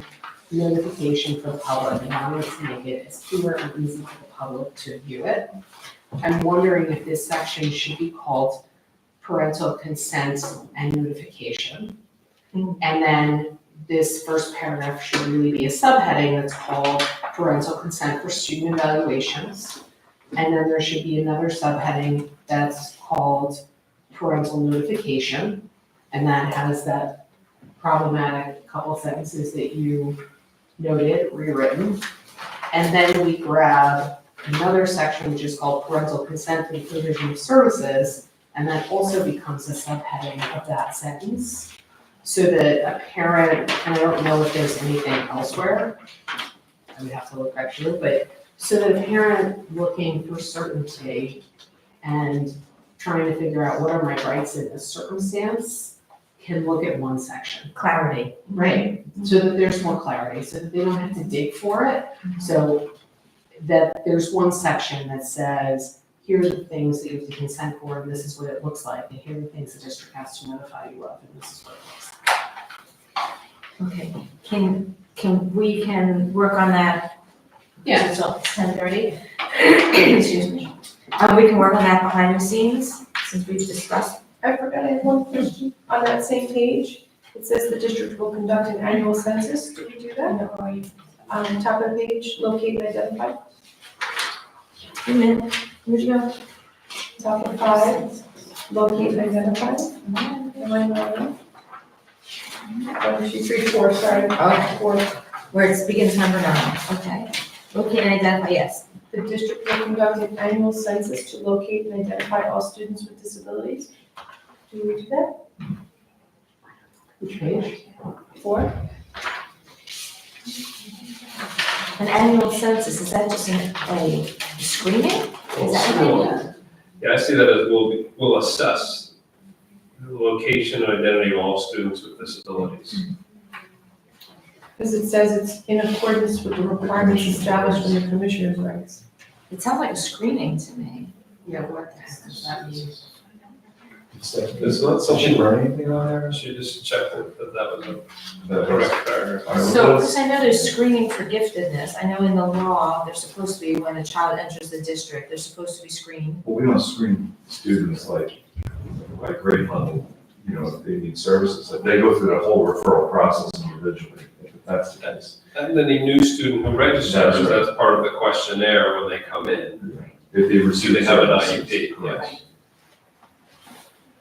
notification for the public, and I wanted to make it as clear and easy for the public to view it. I'm wondering if this section should be called parental consent and notification. Mm. And then this first paragraph should really be a subheading that's called parental consent for student evaluations. And then there should be another subheading that's called parental notification. And that has that problematic couple sentences that you noted, rewritten. And then we grab another section which is called parental consent and provision of services, and that also becomes a subheading of that sentence. So that a parent, and I don't know if there's anything elsewhere, I would have to look back through, but so that a parent looking for certainty and trying to figure out what are my rights in this circumstance can look at one section. Clarity. Right, so that there's more clarity, so that they don't have to dig for it. So that there's one section that says, here are the things that you have to consent for, and this is what it looks like, and here are the things the district has to notify you of, and this is what it looks like. Okay, we can work on that. Yeah. It's 10:30. Excuse me. We can work on that behind the scenes, since we've discussed. I forgot I had one question. On that same page, it says the district will conduct an annual census. Did you do that? No. Top of the page, locate and identify. Wait a minute, where'd you go? Top of 5, locate and identify. Am I not right? Oh, she's 3, 4, sorry. Okay. 4. Where it begins number 9, okay. Locate and identify, yes. The district will conduct an annual census to locate and identify all students with disabilities. Do we do that? Which page? 4? An annual census, is that just a screening? Is that what they do? Yeah, I see that as we'll assess the location and identity of all students with disabilities. Because it says it's in accordance with the requirements established in the commissioner's rights. It sounds like a screening to me. Yeah, what the heck does that mean? It's not Did something, you learn anything on there? she just checked that that was That a correct paragraph. So, because I know there's screening for giftedness, I know in the law, they're supposed to be, when a child enters the district, they're supposed to be screened. Well, we don't screen students like grade level, you know, if they need services, if they go through that whole referral process individually, if that's the case. And then the new student who registers, That's right. that's part of the questionnaire when they come in. If they Do receive they have an services. IEP? Correct. Yes.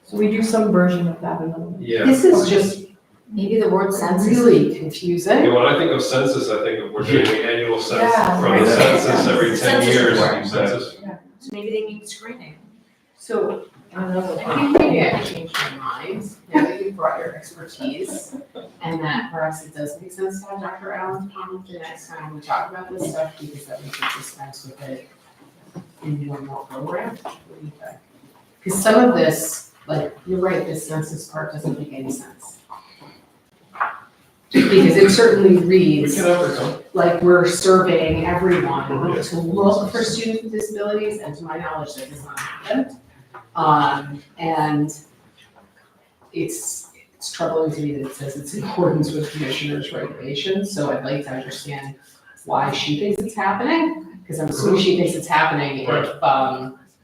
So we do some version of that in other words. Yeah. This is just Maybe the word census. really confusing. Yeah, when I think of census, I think of we're doing the annual census, Yeah. from the census every 10 Census years. report. Census. So maybe they need screening. So I don't know. I think maybe I changed my mind, now that you've brought your expertise, and that perhaps it does make sense to have Dr. Allen come the next time we talk about this stuff, because that we could dispense with it in one more program. What do you think? Because some of this, like, you're right, this census part doesn't make any sense. Because it certainly We reads can overcome. like we're surveying everyone to look for students with disabilities, and to my knowledge, that has not happened. And it's troubling to me that it says it's in accordance with commissioner's regulations, so I'd like to understand why she thinks it's happening, because I'm assuming she thinks it's happening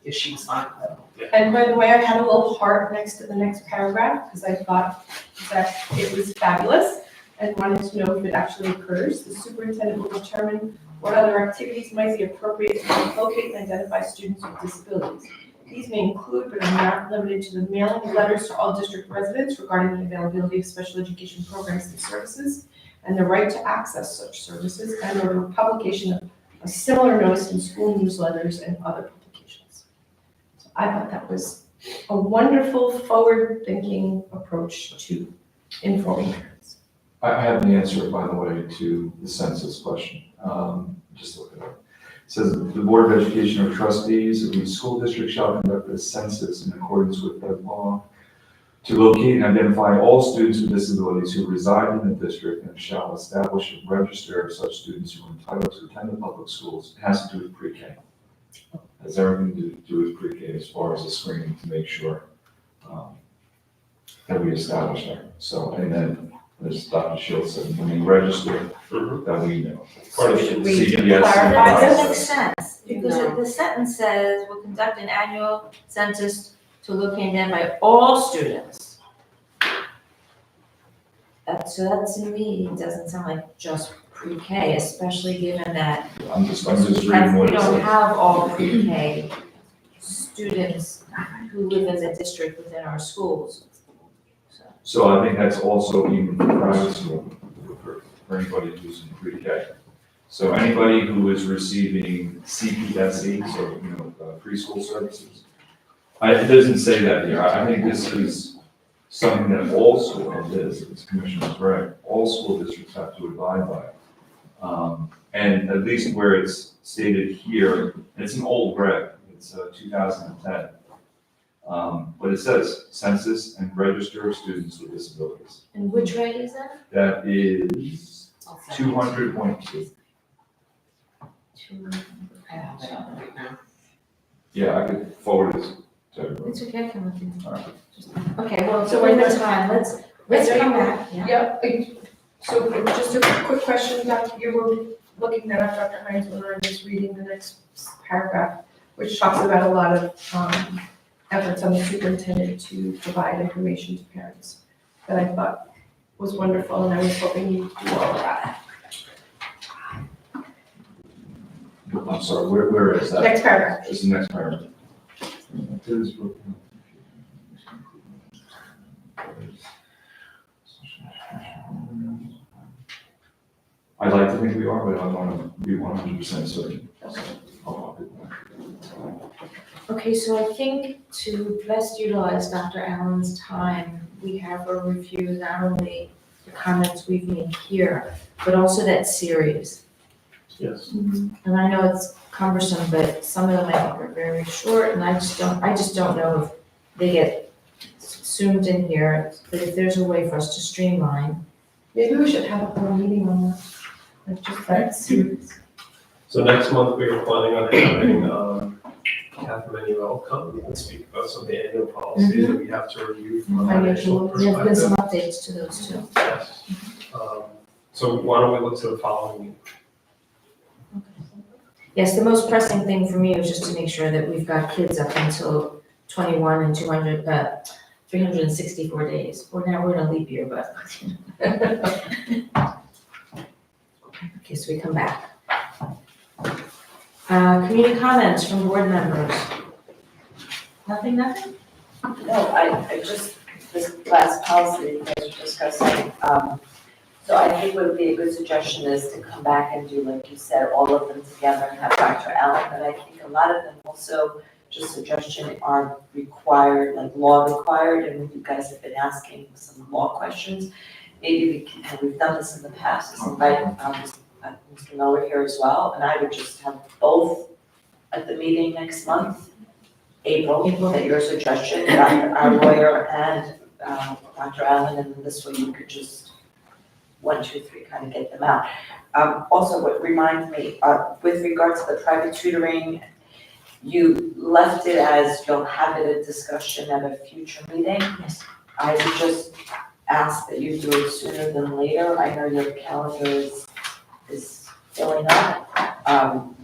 if she's fine with it. And by the way, I had a little heart next to the next paragraph because I thought that it was fabulous and wanted to know if it actually occurs. The superintendent will determine what other activities might be appropriate to locate and identify students with disabilities. These may include, but are not limited to, the mailing of letters to all district residents regarding the availability of special education programs and services and the right to access such services, and or the publication of a similar notice in school newsletters and other publications. So I thought that was a wonderful, forward-thinking approach to informing parents. I have an answer, by the way, to the census question. Just look it up. It says, the Board of Education or trustees of each school district shall conduct a census in accordance with that law to locate and identify all students with disabilities who reside in the district, and shall establish and register such students who are entitled to attend the public schools. It has to do with pre-K. It has everything to do with pre-K as far as the screening to make sure that we establish that. So, and then, as Dr. Shields said, when we register, that we know. Part of Should it. we CPS clarify? That and makes sense, because No. the sentence says, will conduct an annual census to locate and identify all students. So that to me doesn't sound like just pre-K, especially given that I'm just reading we what it don't says. have all pre-K students who live in the district within our schools. So I think that's also even for private school, for anybody who's in pre-K. So anybody who is receiving CPSE, so, preschool services. It doesn't say that here. I think this is something that all schools, as Commissioner's right, all school districts have to abide by. And at least where it's stated here, and it's an old reg, it's 2010. But it says census and register of students with disabilities. And which reg is that? That is I'll send it. 200.2. I have it up right now. Yeah, I could forward it to everyone. It's okay, I can look into All right. it. Okay, well, so in the time, let's come back, yeah. Yeah, so just a quick question, Dr., you were looking that up, Dr. Hines, when I was reading the next paragraph, which talks about a lot of efforts on the superintendent to provide information to parents that I thought was wonderful, and I was hoping you'd do all of that. I'm sorry, where is that? Next paragraph. It's the next paragraph. I'd like to think we are, but I want to be 100% certain. Okay, so I think to best utilize Dr. Allen's time, we have her review not only the comments we've made here, but also that series. Yes. And I know it's cumbersome, but some of them I think are very short, and I just don't know if they get zoomed in here, but if there's a way for us to streamline. Maybe we should have a whole meeting on that, like just that series. So next month, we are planning on having Catherine Manuel come and speak about some of the annual policies that we have to review from a financial Financial, There have been some perspective. updates to those too. Yes. So why don't we look to the following meeting? Yes, the most pressing thing for me was just to make sure that we've got kids up until 21 and 364 days. Well, now we're in a leap year, but. Okay, so we come back. Community comments from board members. Nothing? No, I just, this last policy you guys were discussing, so I think what would be a good suggestion is to come back and do, like you said, all of them together and have Dr. Allen, but I think a lot of them also, just suggestion, are required, like law required, and you guys have been asking some law questions. Maybe we can, and we've done this in the past, is invite Mr. Miller here as well, and I would just have both at the meeting next month, April, at your suggestion, our lawyer and Dr. Allen, and then this way you could just 1, 2, 3, kind of get them out. Also, what reminds me, with regard to the private tutoring, you left it as you'll have it a discussion at a future meeting. Yes. I would just ask that you do it sooner than later. I know your calendar is filling up,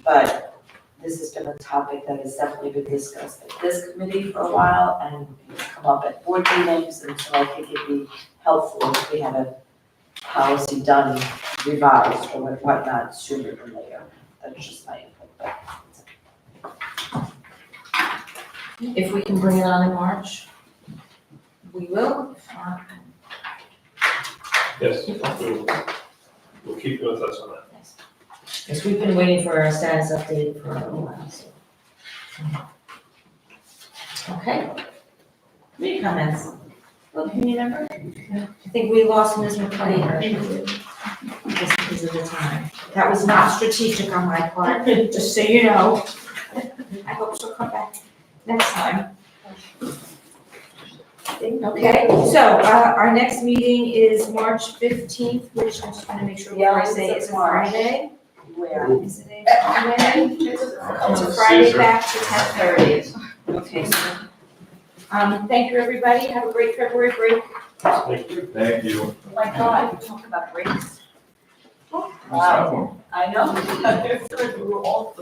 but this has been a topic that has definitely been discussed at this committee for a while and come up at board meetings, and so I think it'd be helpful if we had a policy done, revised or whatnot sooner than later. That's just my input. If we can bring it on in March, we will. If not, Yes, we'll keep you in touch on that. yes. Because we've been waiting for a status update for a while, so. Okay. Community comments. Well, community member? I think we lost Ms. McLean. Just because of the time. That was not strategic on my part, just so you know. I hope she'll come back next time. Okay, so our next meeting is March 15th, which I just want to make sure before I say it's a Friday. Where? Is it a Friday? It's a Friday back to 10:30. Okay, so, thank you, everybody. Have a great February break. Thank you. Thank you. Oh my God, we talk about breaks. Let's have one. I know. We were all